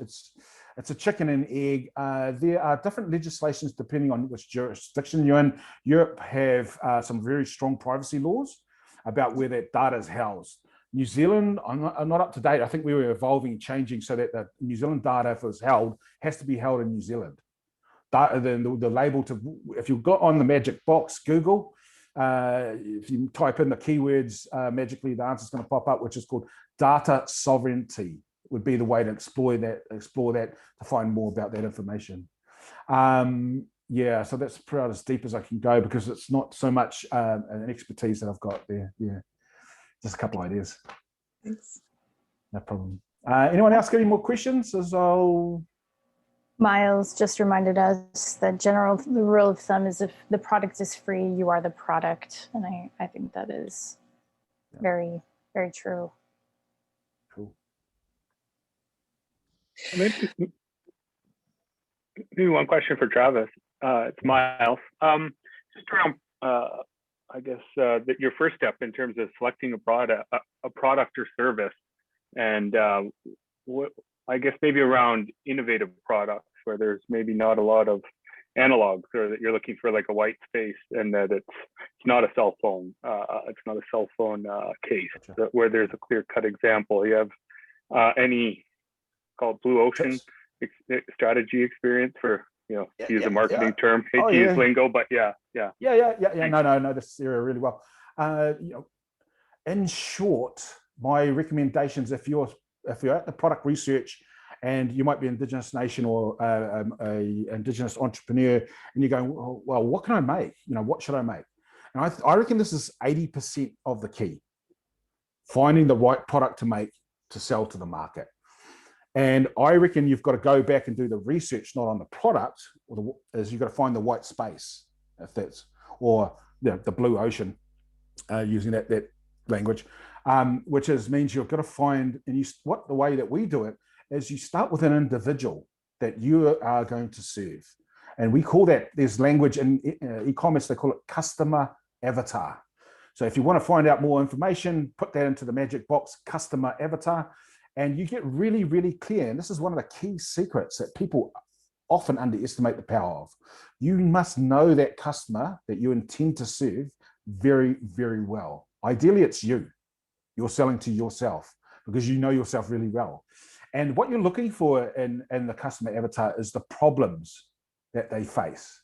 it's a chicken and egg. There are different legislations depending on which jurisdiction you're in. Europe have some very strong privacy laws about where that data is housed. New Zealand, I'm not up to date. I think we were evolving, changing so that the New Zealand data, if it's held, has to be held in New Zealand. Then the label if you've got on the magic box, Google, if you type in the keywords, magically the answer is going to pop up, which is called data sovereignty, would be the way to explore that to find more about that information. So that's probably as deep as I can go, because it's not so much an expertise that I've got there. Just a couple of ideas. Thanks. No problem. Anyone else got any more questions? Miles just reminded us that the rule of thumb is if the product is free, you are the product. And I think that is very, very true. Cool. Maybe one question for Travis. It's Miles. Just around, I guess that your first step in terms of selecting a product or service, and I guess maybe around innovative products where there's maybe not a lot of analogs, or that you're looking for like a white space, and that it's not a cell phone. It's not a cell phone case, where there's a clear-cut example. You have any called blue ocean strategy experience for, to use a marketing term, hate to use lingo, but no, this area really well. In short, my recommendations, if you're at the product research and you might be an Indigenous nation or a Indigenous entrepreneur, and you're going, well, what can I make? What should I make? And I reckon this is 80% of the key, finding the right product to make to sell to the market. And I reckon you've got to go back and do the research, not on the product, you've got to find the white space, or the blue ocean, using that language, which means you've got to find, and the way that we do it is you start with an individual that you are going to serve. And we call that, there's language in e-commerce, they call it customer avatar. So if you want to find out more information, put that into the magic box, customer avatar. And you get really, really clear. And this is one of the key secrets that people often underestimate the power of. You must know that customer that you intend to serve very, very well. Ideally, it's you. You're selling to yourself because you know yourself really well. And what you're looking for in the customer avatar is the problems that they face.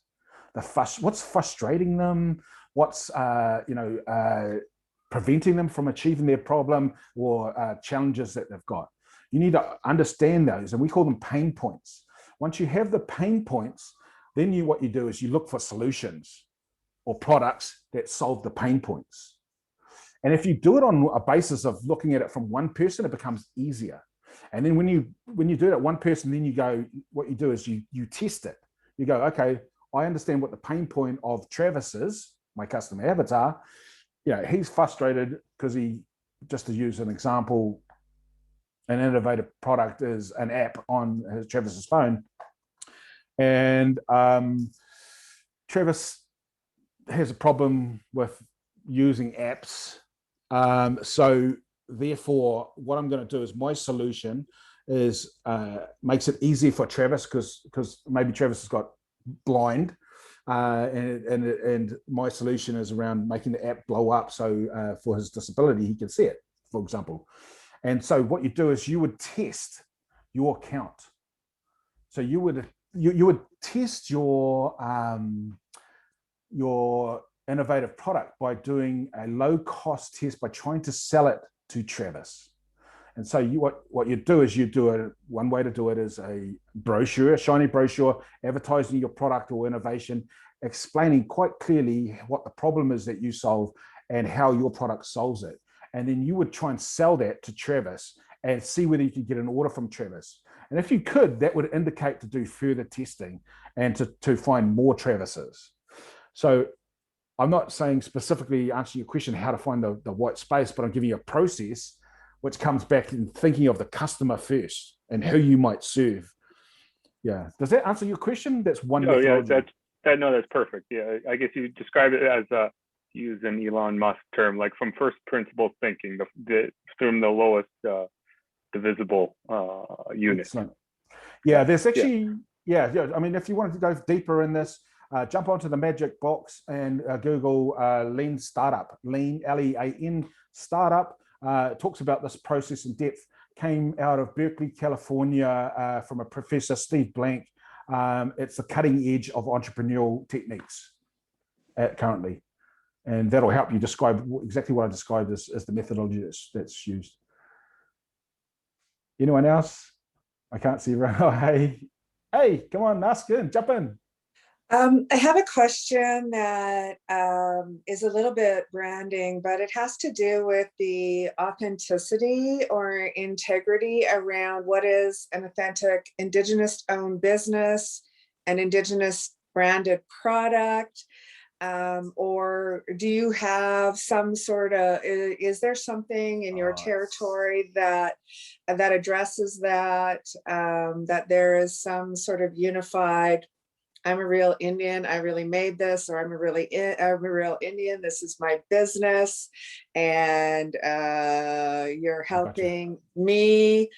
What's frustrating them? What's preventing them from achieving their problem or challenges that they've got. You need to understand those, and we call them pain points. Once you have the pain points, then what you do is you look for solutions or products that solve the pain points. And if you do it on a basis of looking at it from one person, it becomes easier. And then when you do it at one person, then you go, what you do is you test it. You go, okay, I understand what the pain point of Travis is, my customer avatar. He's frustrated because just to use an example, an innovative product is an app on Travis's phone. And Travis has a problem with using apps. So therefore, what I'm going to do is my solution is makes it easy for Travis because maybe Travis has got blind, and my solution is around making the app blow up so for his disability he can see it, for example. And so what you do is you would test your account. So you would test your innovative product by doing a low cost test by trying to sell it to Travis. And so what you do is one way to do it is a brochure, a shiny brochure, advertising your product or innovation, explaining quite clearly what the problem is that you solve and how your product solves it. And then you would try and sell that to Travis and see whether you could get an order from Travis. And if you could, that would indicate to do further testing and to find more Travises. So I'm not saying specifically answer your question how to find the white space, but I'm giving you a process which comes back in thinking of the customer first and who you might serve. Yeah. Does that answer your question? That's one. Oh, yeah, that's perfect. Yeah, I guess you describe it as to use an Elon Musk term, like from first principles thinking, from the lowest divisible unit. Excellent. Yeah, there's actually, yeah. I mean, if you wanted to go deeper in this, jump onto the magic box and Google Lean Startup, Lean, L-E-A-N Startup. Talks about this process in depth. Came out of Berkeley, California, from a professor, Steve Blank. It's the cutting edge of entrepreneurial techniques currently. And that'll help you describe exactly what I described as the methodology that's used. Anyone else? I can't see. Oh, hey, come on, ask in, jump in. I have a question that is a little bit branding, but it has to do with the authenticity or integrity around what is an authentic Indigenous owned business, an Indigenous branded product, or do you have some sort of, is there something in your territory that addresses that, that there is some sort of unified, I'm a real Indian, I really made this, or I'm a real Indian, this is my business, and you're helping me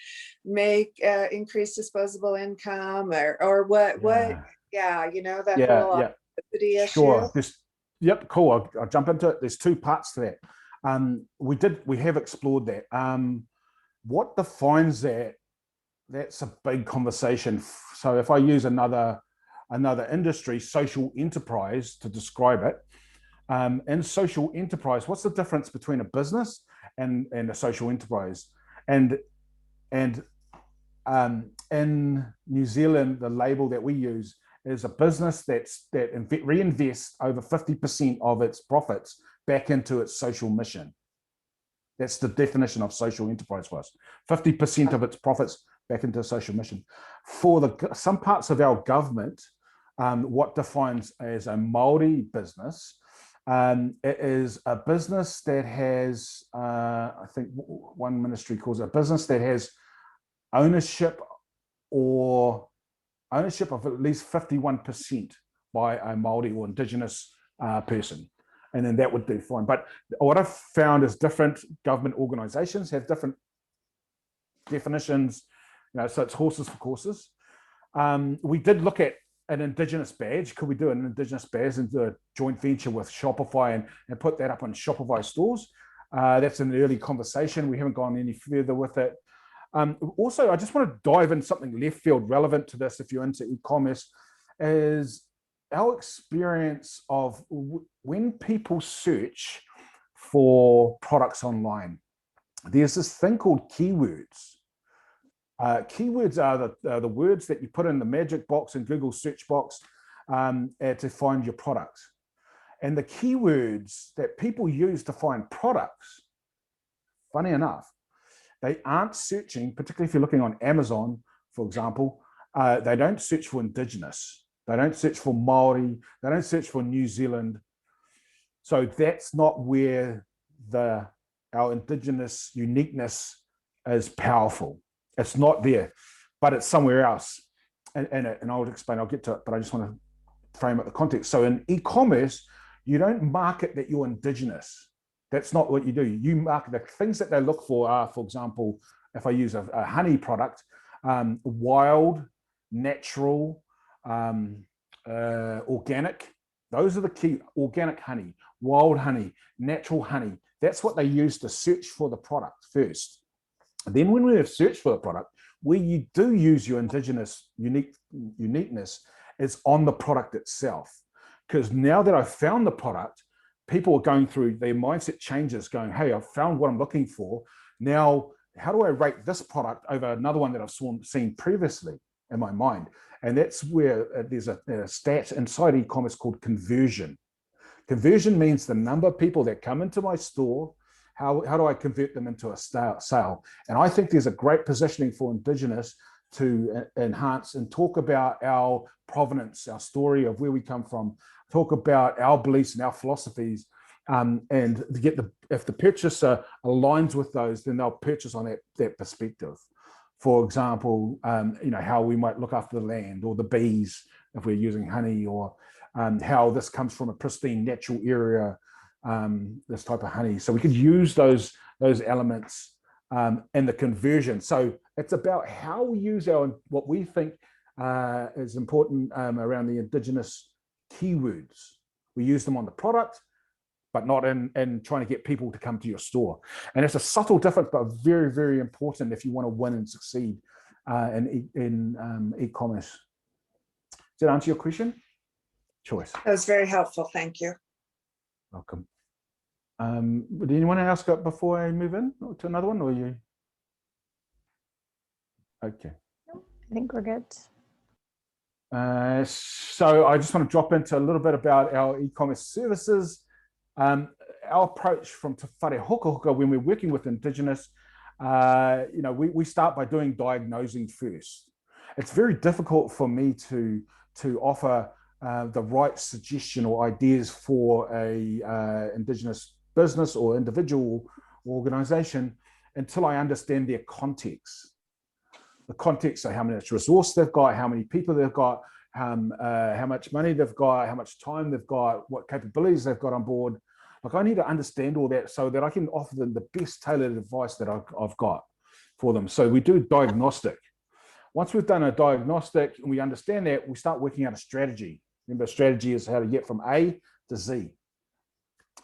make increased disposable income, or what, you know, that whole authenticity issue. Sure. Yep, cool. I'll jump into it. There's two parts to that. We have explored that. What defines that? That's a big conversation. So if I use another industry, social enterprise, to describe it, in social enterprise, what's the difference between a business and a social enterprise? And in New Zealand, the label that we use is a business that reinvests over 50% of its profits back into its social mission. That's the definition of social enterprise for us. 50% of its profits back into a social mission. For some parts of our government, what defines as a Māori business, it is a business that has, I think one ministry calls it a business that has ownership of at least 51% by a Māori or Indigenous person. And then that would define. But what I've found is different government organizations have different definitions, so it's horses for courses. We did look at an Indigenous badge. Could we do an Indigenous badge and do a joint venture with Shopify and put that up on Shopify stores? That's an early conversation. We haven't gone any further with it. Also, I just want to dive in something left field relevant to this if you're into e-commerce, is our experience of when people search for products online, there's this thing called keywords. Keywords are the words that you put in the magic box in Google search box to find your product. And the keywords that people use to find products, funny enough, they aren't searching, particularly if you're looking on Amazon, for example, they don't search for Indigenous. They don't search for Maori. They don't search for New Zealand. So that's not where our Indigenous uniqueness is powerful. It's not there, but it's somewhere else. And I'll explain, I'll get to it, but I just want to frame up the context. So in e-commerce, you don't market that you're Indigenous. That's not what you do. You market the things that they look for are, for example, if I use a honey product, wild, natural, organic. Those are the key. Organic honey, wild honey, natural honey. That's what they use to search for the product first. And then when we have searched for the product, where you do use your Indigenous uniqueness is on the product itself. Because now that I've found the product, people are going through their mindset changes going, hey, I've found what I'm looking for. Now, how do I rate this product over another one that I've seen previously in my mind? And that's where there's a stat inside e-commerce called conversion. Conversion means the number of people that come into my store, how do I convert them into a sale? And I think there's a great positioning for Indigenous to enhance and talk about our provenance, our story of where we come from, talk about our beliefs and our philosophies, and to get if the purchaser aligns with those, then they'll purchase on that perspective. For example, how we might look after the land or the bees if we're using honey, or how this comes from a pristine natural area, this type of honey. So we could use those elements in the conversion. So it's about how we use what we think is important around the Indigenous keywords. We use them on the product, but not in trying to get people to come to your store. And it's a subtle difference, but very, very important if you want to win and succeed in e-commerce. Does that answer your question? Choice. That was very helpful. Thank you. Welcome. Would anyone ask up before I move in to another one, or you? Okay. I think we're good. So I just want to drop into a little bit about our e-commerce services. Our approach from Te Whare Hukahuka when we're working with Indigenous, we start by doing diagnosing first. It's very difficult for me to offer the right suggestion or ideas for a Indigenous business or individual organization until I understand their context. The context of how much resource they've got, how many people they've got, how much money they've got, how much time they've got, what capabilities they've got on board. Like, I need to understand all that so that I can offer them the best tailored advice that I've got for them. So we do diagnostic. Once we've done a diagnostic and we understand that, we start working out a strategy. Remember, strategy is how to get from A to Z.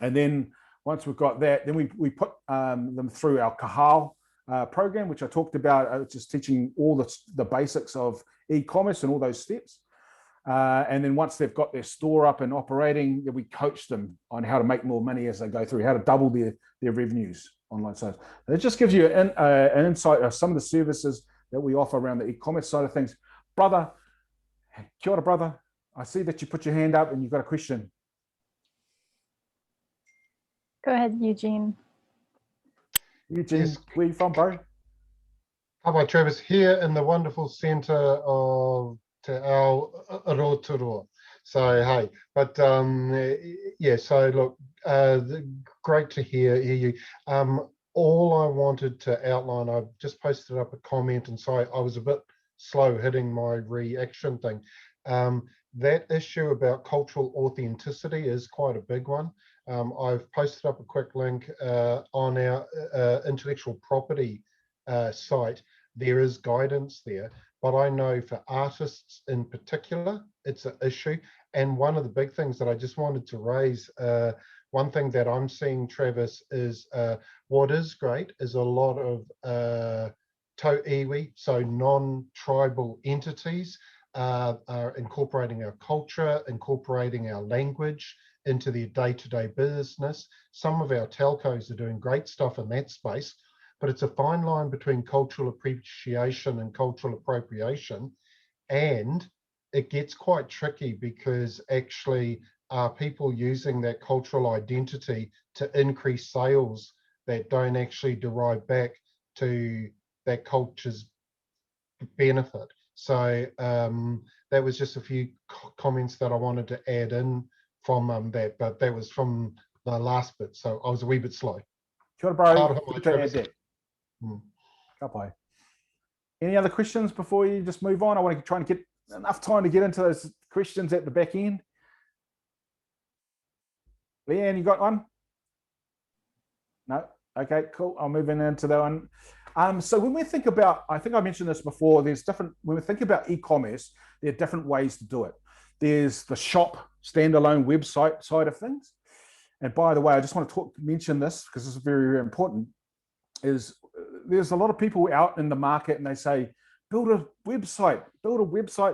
And then once we've got that, then we put them through our Kahal program, which I talked about, which is teaching all the basics of e-commerce and all those steps. And then once they've got their store up and operating, then we coach them on how to make more money as they go through, how to double their revenues online sales. And it just gives you an insight of some of the services that we offer around the e-commerce side of things. Brother, kia ora, brother. I see that you put your hand up and you've got a question. Go ahead, Eugene. Eugene, Yes. where are you from, bro? Hi, Travis, here in the wonderful centre of Te Aotearoa. So, hey, but yeah, so look, great to hear you. All I wanted to outline, I've just posted up a comment, and so I was a bit slow hitting my reaction thing. That issue about cultural authenticity is quite a big one. I've posted up a quick link on our intellectual property site. There is guidance there, but I know for artists in particular, it's an issue. And one of the big things that I just wanted to raise, one thing that I'm seeing, Travis, is what is great is a lot of tau iwi, so non-tribal entities, are incorporating our culture, incorporating our language into their day-to-day business. Some of our telcos are doing great stuff in that space, but it's a fine line between cultural appreciation and cultural appropriation. And it gets quite tricky because actually are people using that cultural identity to increase sales that don't actually derive back to that culture's benefit. So that was just a few comments that I wanted to add in from that, but that was from the last bit, so I was a wee bit slow. Kia ora, bro. Pardon my Good to add Travis. that. Ka pai. Any other questions before you just move on? I want to try and get enough time to get into those questions at the back end. Leanne, you got one? No? Okay, cool. I'll move into that one. So when we think about, I think I mentioned this before, there's different, when we think about e-commerce, there are different ways to do it. There's the shop standalone website side of things. And by the way, I just want to mention this because this is very, very important, is there's a lot of people out in the market and they say, build a website,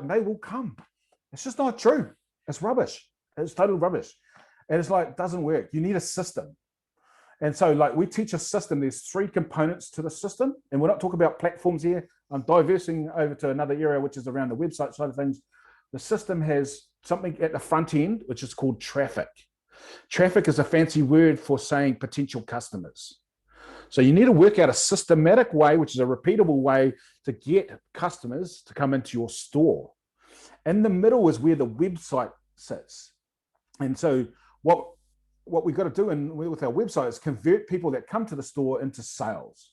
and they will come. It's just not true. It's rubbish. It's total rubbish. And it's like, it doesn't work. You need a system. And so like we teach a system, there's 3 components to the system. And we're not talking about platforms here. I'm diversing over to another area, which is around the website side of things. The system has something at the front end, which is called traffic. Traffic is a fancy word for saying potential customers. So you need to work out a systematic way, which is a repeatable way to get customers to come into your store. In the middle is where the website sits. And so what we've got to do with our website is convert people that come to the store into sales.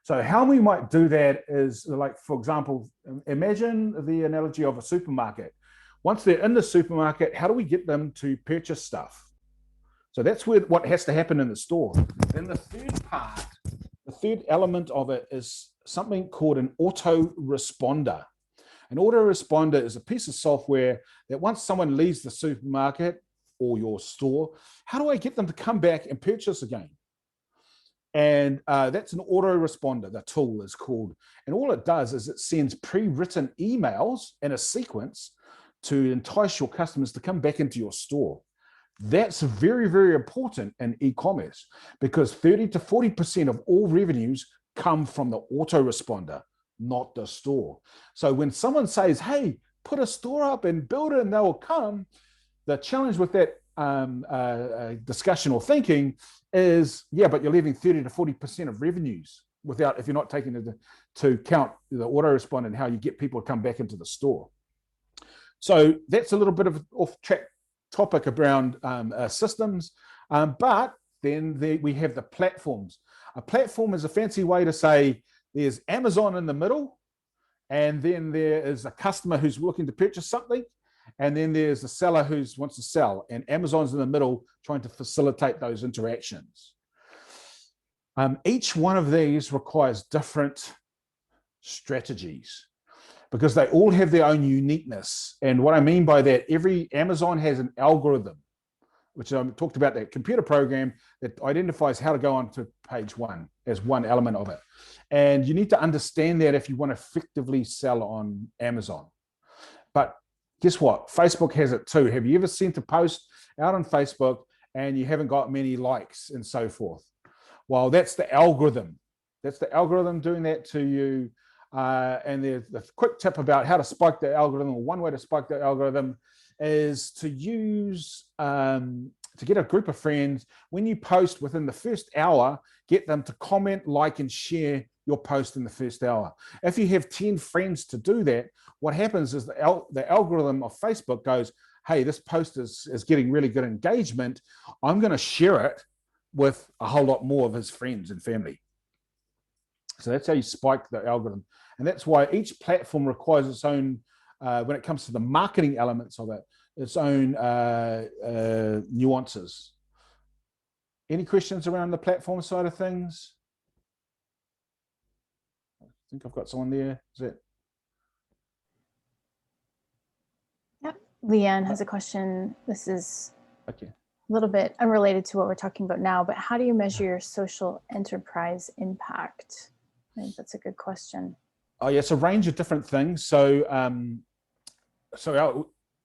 So how we might do that is, like, for example, imagine the analogy of a supermarket. Once they're in the supermarket, how do we get them to purchase stuff? So that's what has to happen in the store. Then the third part, the third element of it is something called an autoresponder. An autoresponder is a piece of software that once someone leaves the supermarket or your store, how do I get them to come back and purchase again? And that's an autoresponder, the tool is called. And all it does is it sends pre-written emails in a sequence to entice your customers to come back into your store. That's very, very important in e-commerce because 30 to 40% of all revenues come from the autoresponder, not the store. So when someone says, hey, put a store up and build it and they will come, the challenge with that discussion or thinking is, yeah, but you're leaving 30 to 40% of revenues without, if you're not taking into account the autoresponder and how you get people to come back into the store. So that's a little bit of off-track topic around systems, but then we have the platforms. A platform is a fancy way to say there's Amazon in the middle, and then there is a customer who's looking to purchase something, and then there's a seller who wants to sell, and Amazon's in the middle trying to facilitate those interactions. Each one of these requires different strategies because they all have their own uniqueness. And what I mean by that, Amazon has an algorithm, which I talked about, that computer program that identifies how to go on to page 1 as one element of it. And you need to understand that if you want to effectively sell on Amazon. But guess what? Facebook has it too. Have you ever sent a post out on Facebook and you haven't got many likes and so forth? Well, that's the algorithm. That's the algorithm doing that to you. And the quick tip about how to spike the algorithm, or one way to spike the algorithm, is to use, to get a group of friends, when you post within the first hour, get them to comment, like, and share your post in the first hour. If you have 10 friends to do that, what happens is the algorithm of Facebook goes, hey, this post is getting really good engagement. I'm going to share it with a whole lot more of his friends and family. So that's how you spike the algorithm. And that's why each platform requires its own, when it comes to the marketing elements of it, its own nuances. Any questions around the platform side of things? I think I've got someone there. Is it? Yep. Leanne has a question. This is Okay. a little bit unrelated to what we're talking about now, but how do you measure your social enterprise impact? I think that's a good question. Oh, yeah, it's a range of different things. So,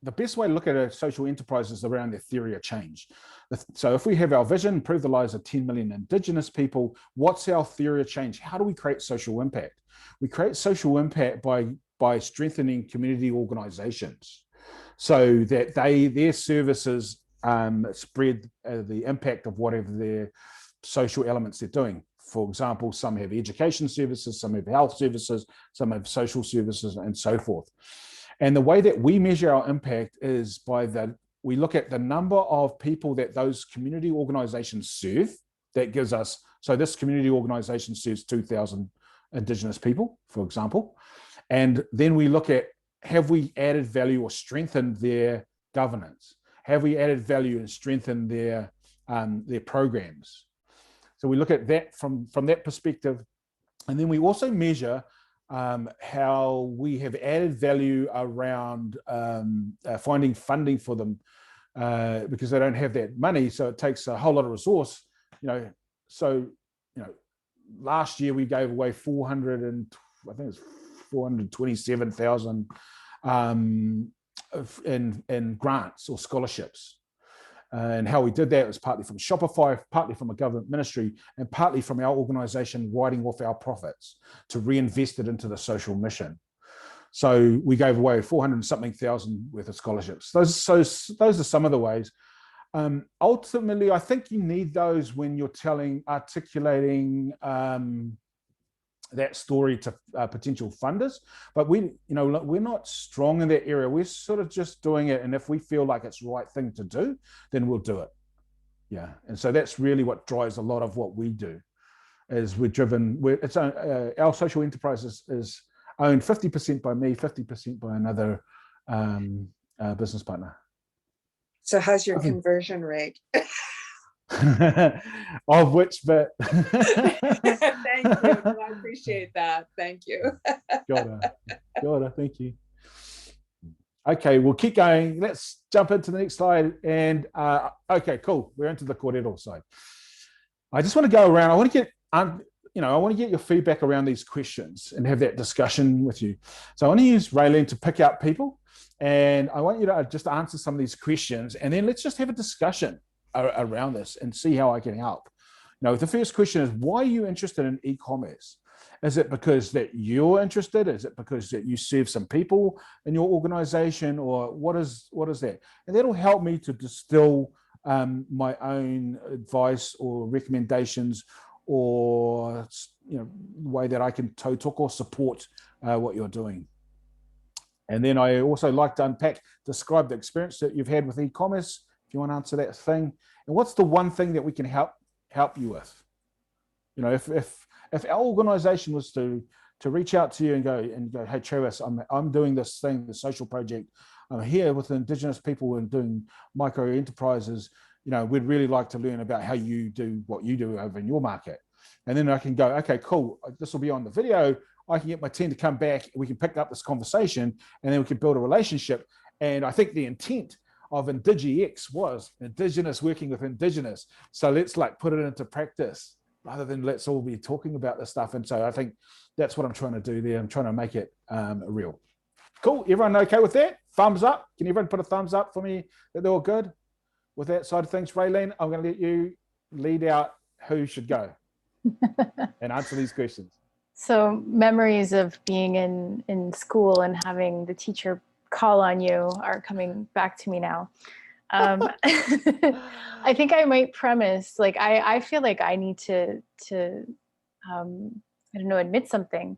the best way to look at a social enterprise is around their theory of change. So if we have our vision, improve the lives of 10 million Indigenous people, what's our theory of change? How do we create social impact? We create social impact by strengthening community organizations so that their services spread the impact of whatever their social elements they're doing. For example, some have education services, some have health services, some have social services, and so forth. And the way that we measure our impact is we look at the number of people that those community organizations serve. That gives us, so this community organization serves 2,000 Indigenous people, for example. And then we look at, have we added value or strengthened their governance? Have we added value and strengthened their programs? So we look at that from that perspective. And then we also measure how we have added value around finding funding for them because they don't have that money. So it takes a whole lot of resource, last year we gave away 427,000 in grants or scholarships. And how we did that was partly from Shopify, partly from a government ministry, and partly from our organization writing off our profits to reinvest it into the social mission. So we gave away 400-something thousand worth of scholarships. Those are some of the ways. Ultimately, I think you need those when you're articulating that story to potential funders, but we're not strong in that area. We're sort of just doing it, and if we feel like it's the right thing to do, then we'll do it. Yeah, and so that's really what drives a lot of what we do. Is our social enterprise is owned 50% by me, 50% by another business partner. So how's your conversion rate? Of which bit? Thank you. No, I appreciate that. Thank you. Got it. Thank you. Okay, we'll keep going. Let's jump into the next slide. And okay, cool. We're into the Kōrero side. I just want to go around. I want to get your feedback around these questions and have that discussion with you. So I want to use Raylene to pick out people, and I want you to just answer some of these questions, and then let's just have a discussion around this and see how I can help. The first question is, why are you interested in e-commerce? Is it because that you're interested? Is it because that you serve some people in your organization, or what is that? And that'll help me to distill my own advice or recommendations, or way that I can talk or support what you're doing. And then I also like to describe the experience that you've had with e-commerce. If you want to answer that thing, and what's the one thing that we can help you with? If our organization was to reach out to you and go, hey Travis, I'm doing this thing, the social project. I'm here with Indigenous people and doing micro enterprises. We'd really like to learn about how you do what you do over in your market. And then I can go, okay, cool. This will be on the video. I can get my team to come back. We can pick up this conversation, and then we can build a relationship. And I think the intent of INDIGI-X was Indigenous working with Indigenous. So let's put it into practice rather than let's all be talking about this stuff. And so I think that's what I'm trying to do there. I'm trying to make it real. Cool. Everyone okay with that? Thumbs up. Can everyone put a thumbs up for me that they're all good with that side of things? Raylene, I'm going to let you lead out who should go and answer these questions. So memories of being in school and having the teacher call on you are coming back to me now. I think I might premise, I feel like I need to admit something.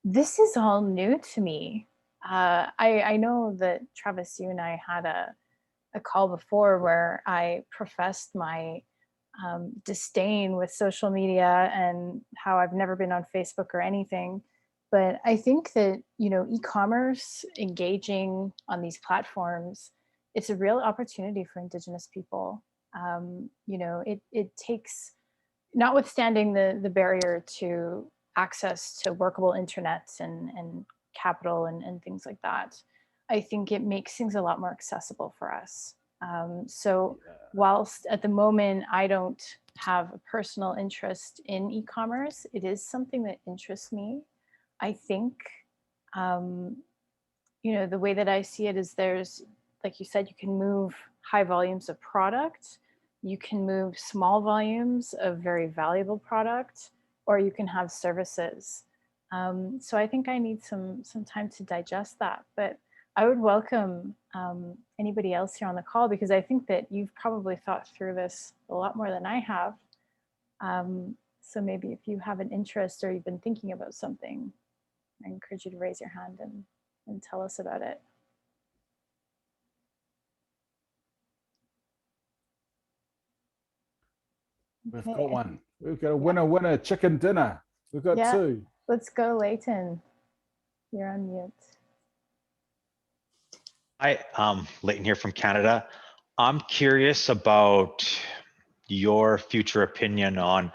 This is all new to me. I know that Travis, you and I had a call before where I professed my disdain with social media and how I've never been on Facebook or anything. But I think that, e-commerce, engaging on these platforms, it's a real opportunity for Indigenous people. It takes, notwithstanding the barrier to access to workable internet and capital and things like that, I think it makes things a lot more accessible for us. So whilst at the moment I don't have a personal interest in e-commerce, it is something that interests me. I think you know, the way that I see it is there's, like you said, you can move high volumes of product, you can move small volumes of very valuable product, or you can have services. So I think I need some time to digest that, but I would welcome anybody else here on the call, because I think that you've probably thought through this a lot more than I have. So maybe if you have an interest or you've been thinking about something, I encourage you to raise your hand and tell us about it. We've Okay. got one. We've got a winner chicken dinner. We've got Yeah. two. Let's go, Leighton. You're on mute. Hi, Leighton here from Canada. I'm curious about your future opinion on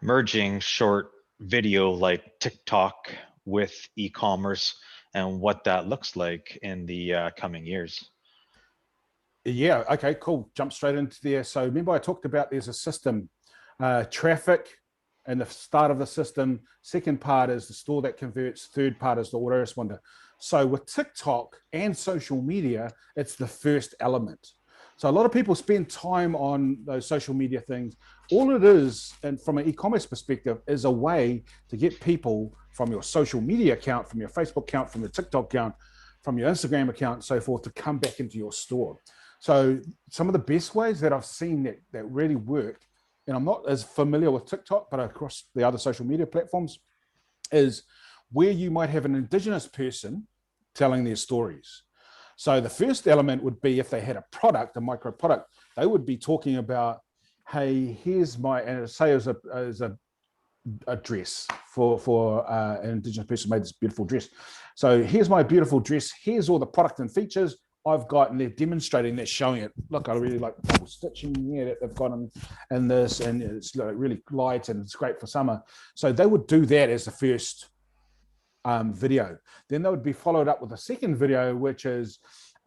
merging short video like TikTok with e-commerce and what that looks like in the coming years. Yeah, okay, cool. Jump straight into there. So remember I talked about there's a system, traffic and the start of the system. Second part is the store that converts. Third part is the autoresponder. So with TikTok and social media, it's the first element. So a lot of people spend time on those social media things. All it is, and from an e-commerce perspective, is a way to get people from your social media account, from your Facebook account, from your TikTok account, from your Instagram account, and so forth, to come back into your store. So some of the best ways that I've seen that really work, and I'm not as familiar with TikTok, but across the other social media platforms, is where you might have an Indigenous person telling their stories. So the first element would be if they had a product, a micro product, they would be talking about, hey, here's my, and say as a dress for an Indigenous person made this beautiful dress. So here's my beautiful dress. Here's all the product and features I've got, and they're demonstrating, they're showing it. Look, I really like the double stitching here that they've got in this, and it's really light and it's great for summer. So they would do that as the first video. Then they would be followed up with a second video, which is,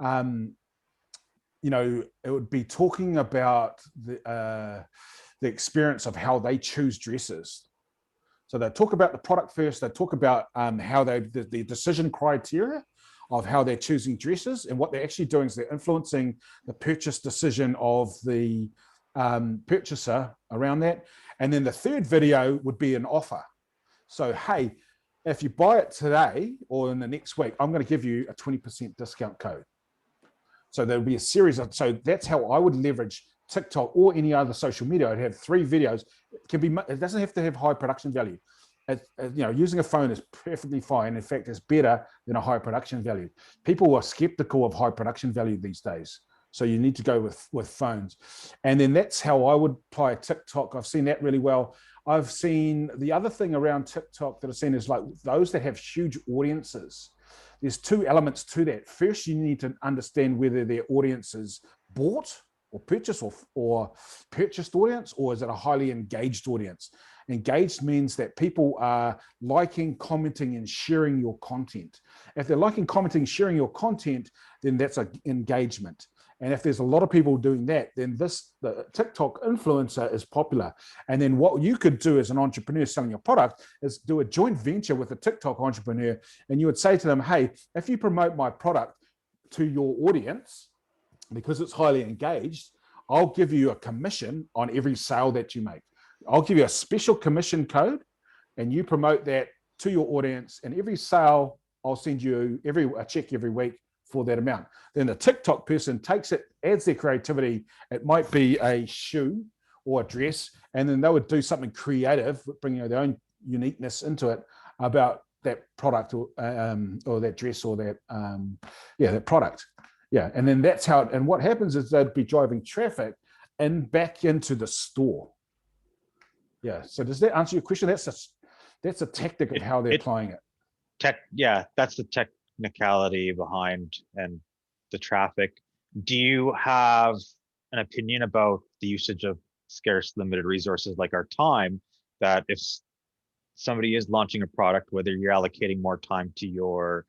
you know, it would be talking about the experience of how they choose dresses. So they talk about the product first. They talk about how the decision criteria of how they're choosing dresses, and what they're actually doing is they're influencing the purchase decision of the purchaser around that. And then the third video would be an offer. So, hey, if you buy it today or in the next week, I'm going to give you a 20% discount code. So there'll be a series of, so that's how I would leverage TikTok or any other social media. I'd have 3 videos. It doesn't have to have high production value. You know, using a phone is perfectly fine. In fact, it's better than a high production value. People are skeptical of high production value these days. So you need to go with phones. And then that's how I would apply TikTok. I've seen that really well. I've seen the other thing around TikTok that I've seen is like those that have huge audiences. There's 2 elements to that. First, you need to understand whether their audience is bought or purchased or purchased audience, or is it a highly engaged audience? Engaged means that people are liking, commenting, and sharing your content. If they're liking, commenting, sharing your content, then that's an engagement. And if there's a lot of people doing that, then the TikTok influencer is popular. And then what you could do as an entrepreneur selling your product is do a joint venture with a TikTok entrepreneur. And you would say to them, hey, if you promote my product to your audience, because it's highly engaged, I'll give you a commission on every sale that you make. I'll give you a special commission code, and you promote that to your audience, and every sale, I'll send you a check every week for that amount. Then the TikTok person takes it, adds their creativity. It might be a shoe or a dress, and then they would do something creative, bringing their own uniqueness into it about that product or that dress or that, that product. Yeah, and then that's how, and what happens is they'd be driving traffic and back into the store. Yeah, so does that answer your question? That's a tactic of how they're applying it. Yeah, that's the technicality behind and the traffic. Do you have an opinion about the usage of scarce limited resources like our time, that if somebody is launching a product, whether you're allocating more time to your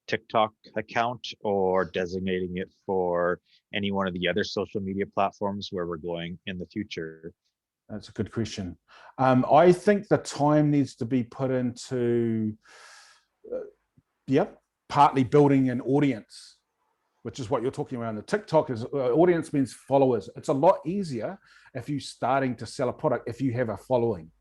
TikTok account or designating it for any one of the other social media platforms where we're going in the future? That's a good question. I think the time needs to be put into, partly building an audience, which is what you're talking about. The TikTok is audience means followers. It's a lot easier if you're starting to sell a product if you have a following.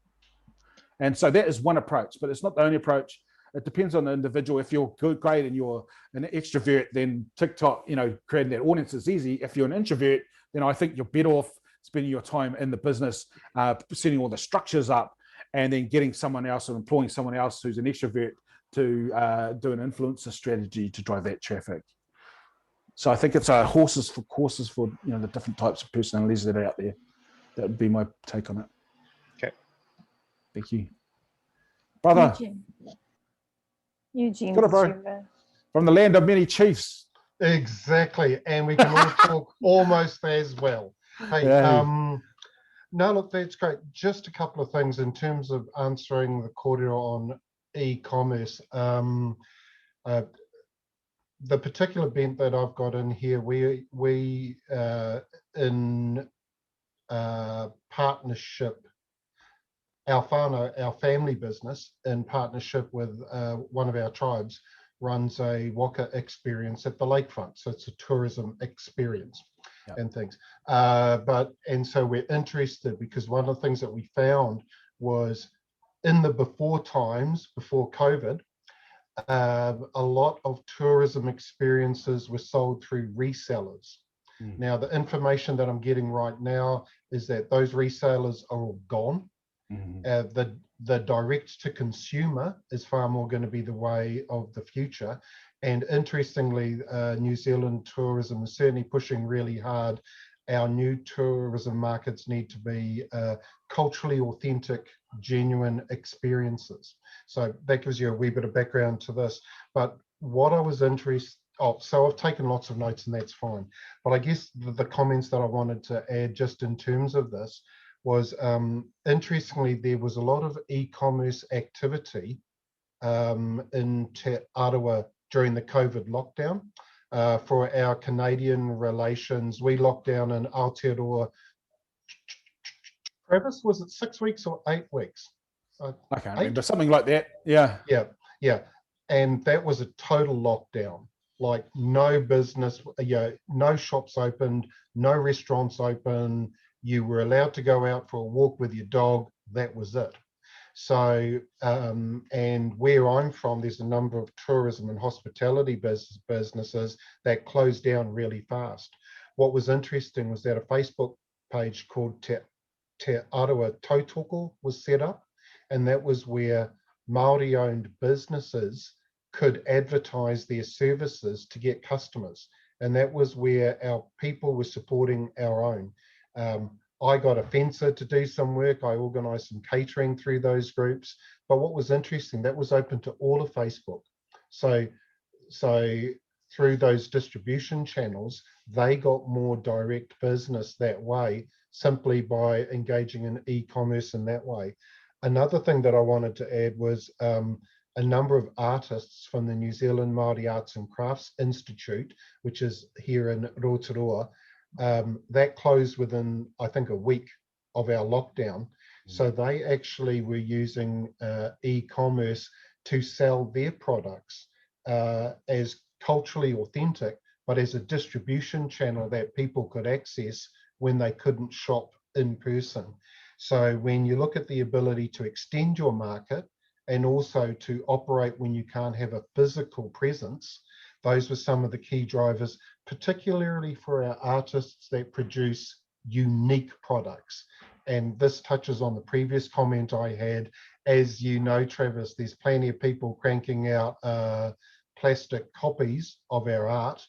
And so that is one approach, but it's not the only approach. It depends on the individual. If you're great and you're an extrovert, then TikTok, creating that audience is easy. If you're an introvert, then I think you're better off spending your time in the business, setting all the structures up, and then getting someone else or employing someone else who's an extrovert to do an influencer strategy to drive that traffic. So I think it's horses for courses for the different types of personalities that are out there. That would be my take on it. Okay. Thank you. Brother. Eugene, Got it, bro. From the land of many chiefs. Exactly. And we can all talk almost as well. Hey, no, look, that's great. Just a couple of things in terms of answering the kōrero on e-commerce. The particular bent that I've got in here, we in partnership, our family business, in partnership with one of our tribes, runs a waka experience at the lakefront. So it's a tourism experience and things. And so we're interested because one of the things that we found was in the before times, before COVID, a lot of tourism experiences were sold through resellers. Now, the information that I'm getting right now is that those resellers are all gone. The direct to consumer is far more going to be the way of the future. And interestingly, New Zealand tourism is certainly pushing really hard. Our new tourism markets need to be culturally authentic, genuine experiences. So that gives you a wee bit of background to this. But what I was interested, so I've taken lots of notes and that's fine. But I guess the comments that I wanted to add just in terms of this was, interestingly, there was a lot of e-commerce activity in Te Arawa during the COVID lockdown. For our Canadian relations, we locked down in Aotearoa. Travis, was it 6 weeks or 8 weeks? I can't remember, something like that. Yeah. And that was a total lockdown. Like no business, no shops opened, no restaurants open. You were allowed to go out for a walk with your dog. That was it. So, and where I'm from, there's a number of tourism and hospitality businesses that closed down really fast. What was interesting was that a Facebook page called Te Arawa Tautoko was set up, and that was where Māori-owned businesses could advertise their services to get customers. And that was where our people were supporting our own. I got a fencer to do some work. I organised some catering through those groups. But what was interesting, that was open to all of Facebook. So through those distribution channels, they got more direct business that way, simply by engaging in e-commerce in that way. Another thing that I wanted to add was a number of artists from the New Zealand Māori Arts and Crafts Institute, which is here in Rotorua, that closed within, I think, a week of our lockdown. So they actually were using e-commerce to sell their products as culturally authentic, but as a distribution channel that people could access when they couldn't shop in person. So when you look at the ability to extend your market and also to operate when you can't have a physical presence, those were some of the key drivers, particularly for our artists that produce unique products. And this touches on the previous comment I had. As you know, Travis, there's plenty of people cranking out plastic copies of our art,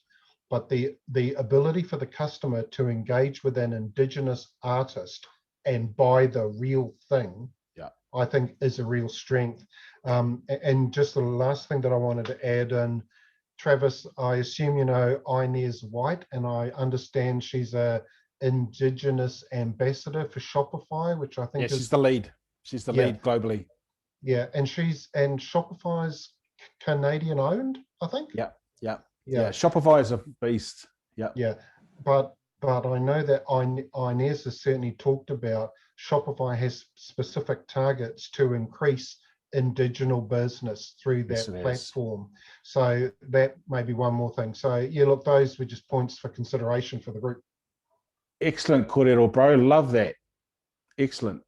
but the ability for the customer to engage with an Indigenous artist and buy the real thing, I think is a real strength. And just the last thing that I wanted to add in, Travis, I assume you know Inez White, and I understand she's a Indigenous ambassador for Shopify, which I think is, she's the lead. She's the lead globally. Yeah, and Shopify's Canadian owned, I think. Yeah. Shopify is a beast. Yeah. But I know that Inez has certainly talked about Shopify has specific targets to increase Indigenous business through Yes, that it is. platform. So that may be one more thing. So yeah, look, those were just points for consideration for the group. Excellent, kōrero, bro. Love that. Excellent.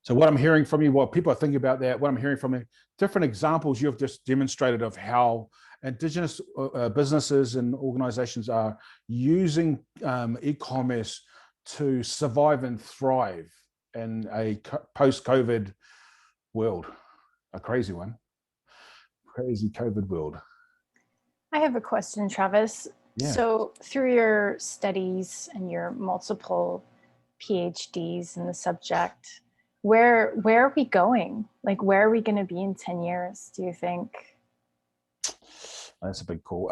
So what I'm hearing from you, what people are thinking about that, what I'm hearing from you, different examples you've just demonstrated of how Indigenous businesses and organizations are using e-commerce to survive and thrive in a post-COVID world, a crazy one, crazy COVID world. I have a question, Travis. Yeah. So through your studies and your multiple PhDs in the subject, where are we going? Like, where are we going to be in 10 years, do you think? That's a big call.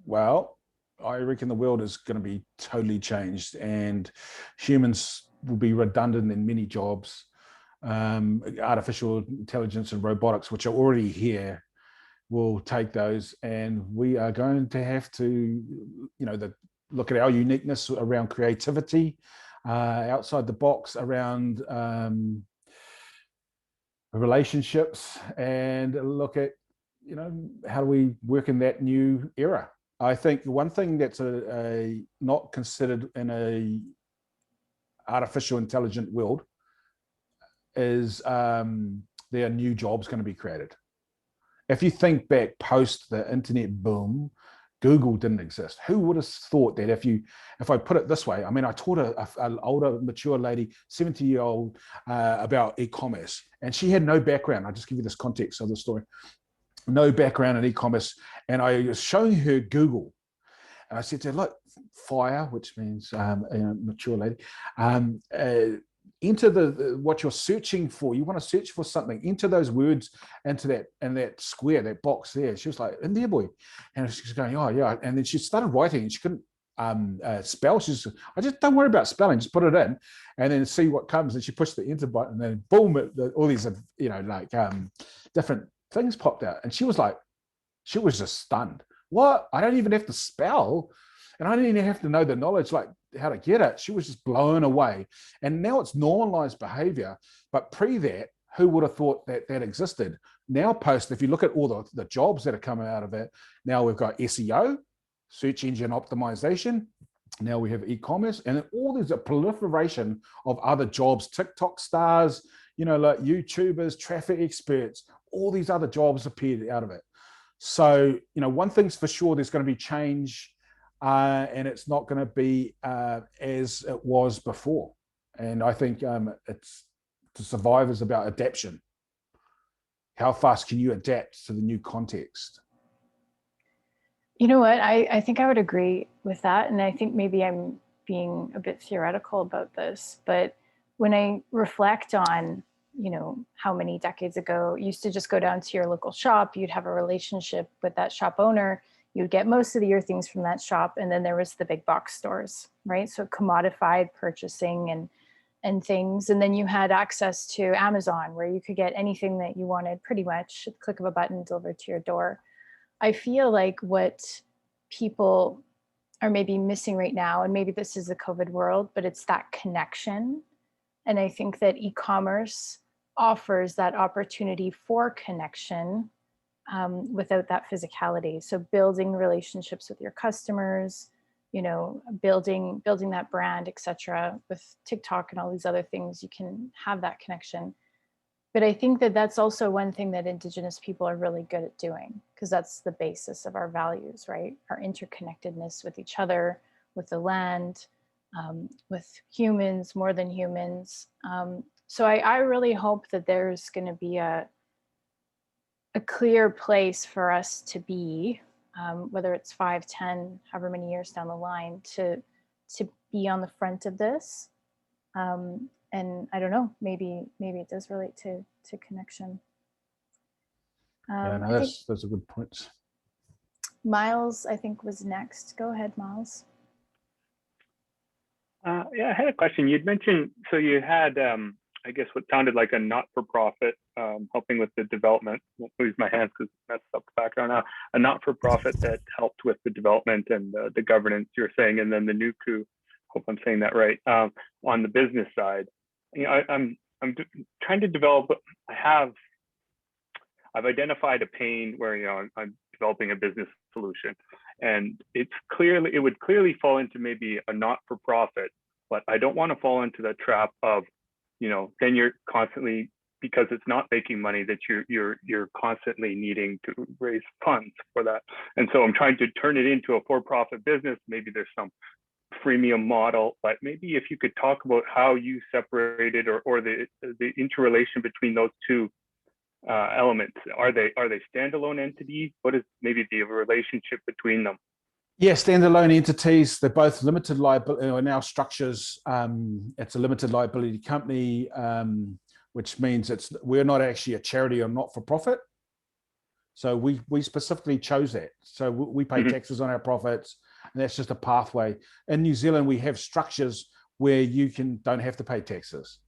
Well, I reckon the world is going to be totally changed, and humans will be redundant in many jobs. Artificial intelligence and robotics, which are already here, will take those, and we are going to have to, look at our uniqueness around creativity, outside the box around relationships, and look at, how do we work in that new era. I think one thing that's not considered in a artificial intelligent world is there are new jobs going to be created. If you think back post the internet boom, Google didn't exist. Who would have thought that if I put it this way, I mean, I taught an older, mature lady, 70-year-old, about e-commerce, and she had no background. I'll just give you this context of the story. No background in e-commerce. And I was showing her Google. And I said to her, look, fire, which means mature lady, enter what you're searching for. You want to search for something, enter those words into that square, that box there. She was like, in there, boy. And she's going, oh yeah. And then she started writing, and she couldn't spell. She's, I just don't worry about spelling, just put it in and then see what comes. And she pushed the enter button, and then boom, all these different things popped out. And she was just stunned. What? I don't even have to spell, and I didn't even have to know the knowledge, like how to get it. She was just blown away. And now it's normalized behavior. But pre that, who would have thought that existed? Now post, if you look at all the jobs that are coming out of it, now we've got SEO, search engine optimization. Now we have e-commerce, and all there's a proliferation of other jobs, TikTok stars, like YouTubers, traffic experts, all these other jobs appeared out of it. So, one thing's for sure, there's going to be change, and it's not going to be as it was before. And I think it's to survive is about adaptation. How fast can you adapt to the new context? You know what? I think I would agree with that. And I think maybe I'm being a bit theoretical about this, but when I reflect on, how many decades ago you used to just go down to your local shop, you'd have a relationship with that shop owner, you'd get most of your things from that shop, and then there was the big box stores, right? So commodified purchasing and things. And then you had access to Amazon, where you could get anything that you wanted pretty much at the click of a button delivered to your door. I feel like what people are maybe missing right now, and maybe this is the COVID world, but it's that connection. And I think that e-commerce offers that opportunity for connection without that physicality. So building relationships with your customers, building that brand, etc. With TikTok and all these other things, you can have that connection. But I think that that's also one thing that Indigenous people are really good at doing, because that's the basis of our values, right? Our interconnectedness with each other, with the land, with humans, more than humans. So I really hope that there's going to be a clear place for us to be, whether it's 5, 10, however many years down the line, to be on the front of this. And I don't know, maybe it does relate to connection. Yeah, no, those are good points. Miles, I think, was next. Go ahead, Miles. Yeah, I had a question. You'd mentioned, so you had, I guess, what sounded like a not-for-profit helping with the development. I won't lose my hands because that's up the background now. A not-for-profit that helped with the development and the governance, you're saying, and then the Nuku hope I'm saying that right, on the business side. You know, I'm trying to develop. I've identified a pain where, you know, I'm developing a business solution, and it would clearly fall into maybe a not-for-profit, but I don't want to fall into the trap of, you know, then you're constantly, because it's not making money, that you're constantly needing to raise funds for that. And so I'm trying to turn it into a for-profit business. Maybe there's some freemium model, but maybe if you could talk about how you separated or the interrelation between those two elements. Are they standalone entities? What is maybe the relationship between them? Yeah, standalone entities. They're both limited liability, or now structures. It's a limited liability company, which means we're not actually a charity or not for profit. So we specifically chose that. So we pay taxes on our profits, and that's just a pathway. In New Zealand, we have structures where you don't have to pay taxes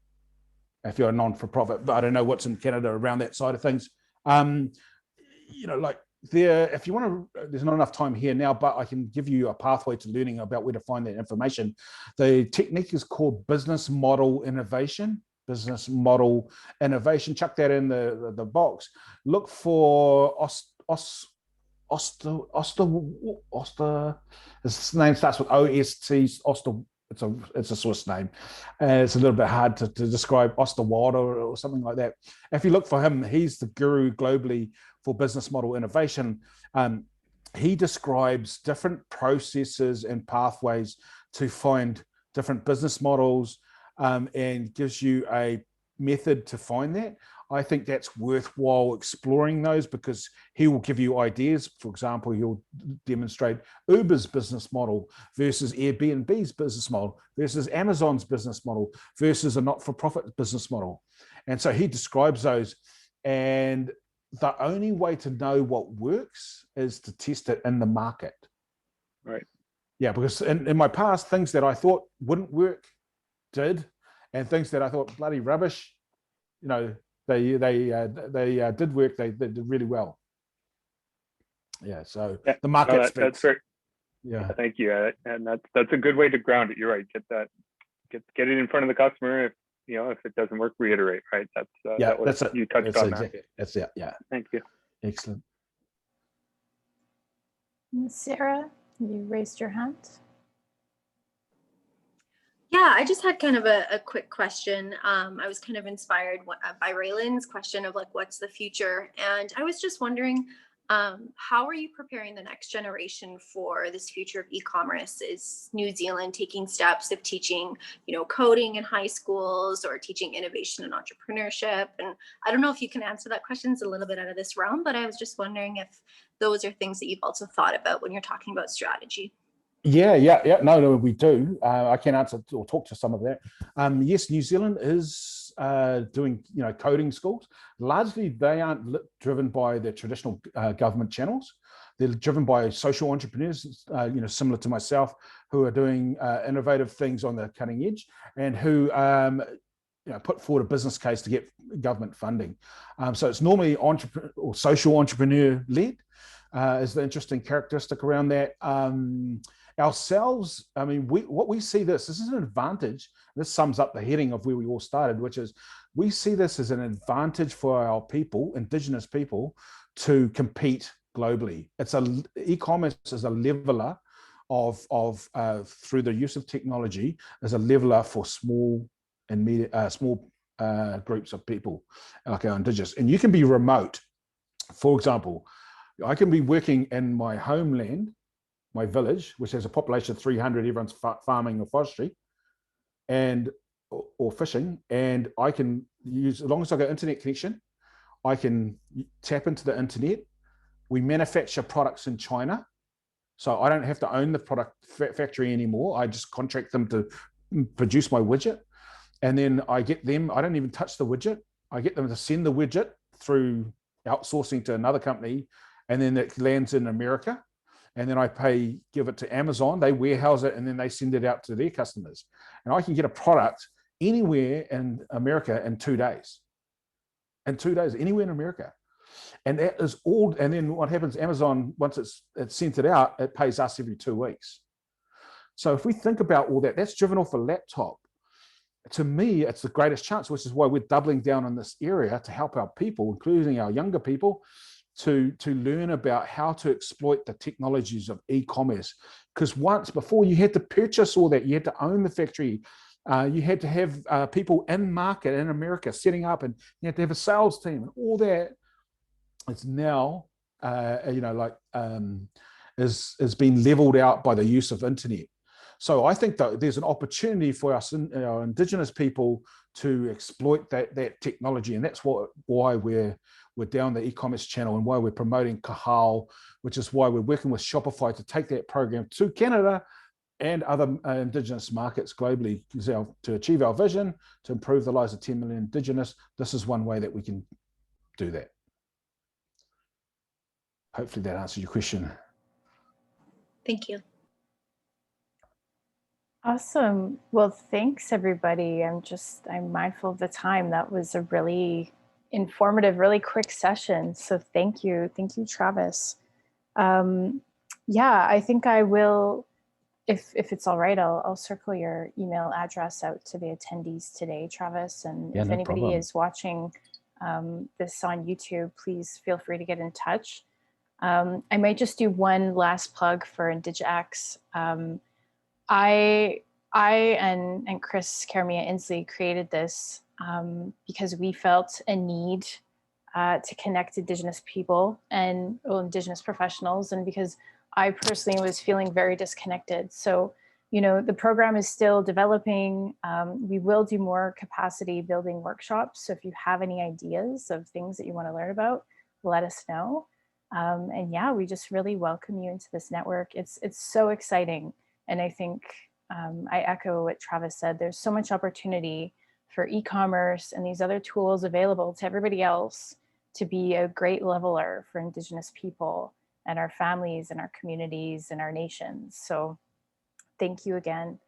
if you're a non-for-profit. But I don't know what's in Canada around that side of things. You know, like if you want to, there's not enough time here now, but I can give you a pathway to learning about where to find that information. The technique is called business model innovation. Business model innovation. Chuck that in the box. Look for his name starts with OST. It's a Swiss name. It's a little bit hard to describe. Osterwalder or something like that. If you look for him, he's the guru globally for business model innovation. He describes different processes and pathways to find different business models, and gives you a method to find that. I think that's worthwhile exploring those, because he will give you ideas. For example, he'll demonstrate Uber's business model versus Airbnb's business model versus Amazon's business model versus a not-for-profit business model. And so he describes those. And the only way to know what works is to test it in the market. Right. Yeah, because in my past, things that I thought wouldn't work did, and things that I thought bloody rubbish, you know, they did work. They did really well. Yeah, so the market speaks. That's great. Yeah, thank you. And that's a good way to ground it. You're right. Get it in front of the customer. If it doesn't work, reiterate. Right. That's it. You touched on that. That's it. Yeah. Thank you. Excellent. Sarah, you raised your hand. Yeah, I just had kind of a quick question. I was kind of inspired by Raylan's question of like, what's the future? And I was just wondering, how are you preparing the next generation for this future of e-commerce? Is New Zealand taking steps of teaching, coding in high schools, or teaching innovation and entrepreneurship? And I don't know if you can answer that question. It's a little bit out of this realm, but I was just wondering if those are things that you've also thought about when you're talking about strategy. Yeah. No, we do. I can answer or talk to some of that. Yes, New Zealand is doing, coding schools. Largely, they aren't driven by the traditional government channels. They're driven by social entrepreneurs, similar to myself, who are doing innovative things on the cutting edge, and who put forward a business case to get government funding. So it's normally social entrepreneur led. Is the interesting characteristic around that. Ourselves, what we see this is an advantage. This sums up the heading of where we all started, which is we see this as an advantage for our people, Indigenous people, to compete globally. E-commerce is a leveler of through the use of technology, as a leveler for small and small groups of people like our Indigenous. And you can be remote. For example, I can be working in my homeland, my village, which has a population of 300, everyone's farming or forestry or fishing, and I can use, as long as I got internet connection, I can tap into the internet. We manufacture products in China, so I don't have to own the product factory anymore. I just contract them to produce my widget, and then I get them, I don't even touch the widget. I get them to send the widget through outsourcing to another company, and then it lands in America, and then I give it to Amazon, they warehouse it, and then they send it out to their customers. And I can get a product anywhere in America in 2 days. In 2 days, anywhere in America. And that is all, and then what happens, Amazon, once it's sent it out, it pays us every 2 weeks. So if we think about all that, that's driven off a laptop. To me, it's the greatest chance, which is why we're doubling down on this area to help our people, including our younger people, to learn about how to exploit the technologies of e-commerce. Because once before, you had to purchase all that, you had to own the factory, you had to have people in market in America setting up, and you had to have a sales team, and all that is now, is being leveled out by the use of internet. So I think that there's an opportunity for us, our Indigenous people, to exploit that technology, and that's why we're down the e-commerce channel, and why we're promoting Kahal, which is why we're working with Shopify to take that program to Canada and other Indigenous markets globally to achieve our vision, to improve the lives of 10 million Indigenous. This is one way that we can do that. Hopefully that answers your question. Thank you. Awesome. Well, thanks everybody. I'm mindful of the time. That was a really informative, really quick session. So thank you. Thank you, Travis. Yeah, I think I will, if it's all right, I'll circle your email address out to the attendees today, Travis. And Yeah, if no anybody problem. is watching this on YouTube, please feel free to get in touch. I might just do one last plug for INDIGI-X. I and Chris Karamia Inslee created this because we felt a need to connect Indigenous people and Indigenous professionals, and because I personally was feeling very disconnected. So, the program is still developing. We will do more capacity building workshops. So if you have any ideas of things that you want to learn about, let us know. And yeah, we just really welcome you into this network. It's so exciting. And I think I echo what Travis said. There's so much opportunity for e-commerce and these other tools available to everybody else to be a great leveler for Indigenous people and our families and our communities and our nations. So thank you again.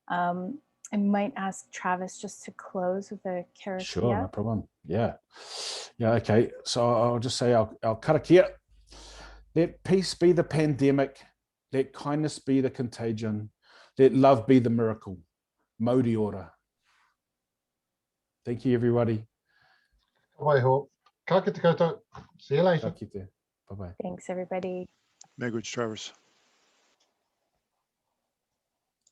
I might ask Travis just to close with a karakia. Sure, no problem. Yeah, okay. So I'll just say our karakia. Let peace be the pandemic. Let kindness be the contagion. Let love be the miracle. Mauri ora. Thank you, everybody. Waiho. Ka kite koutou. See you later. Bye-bye. Thanks, everybody. Language, Travis.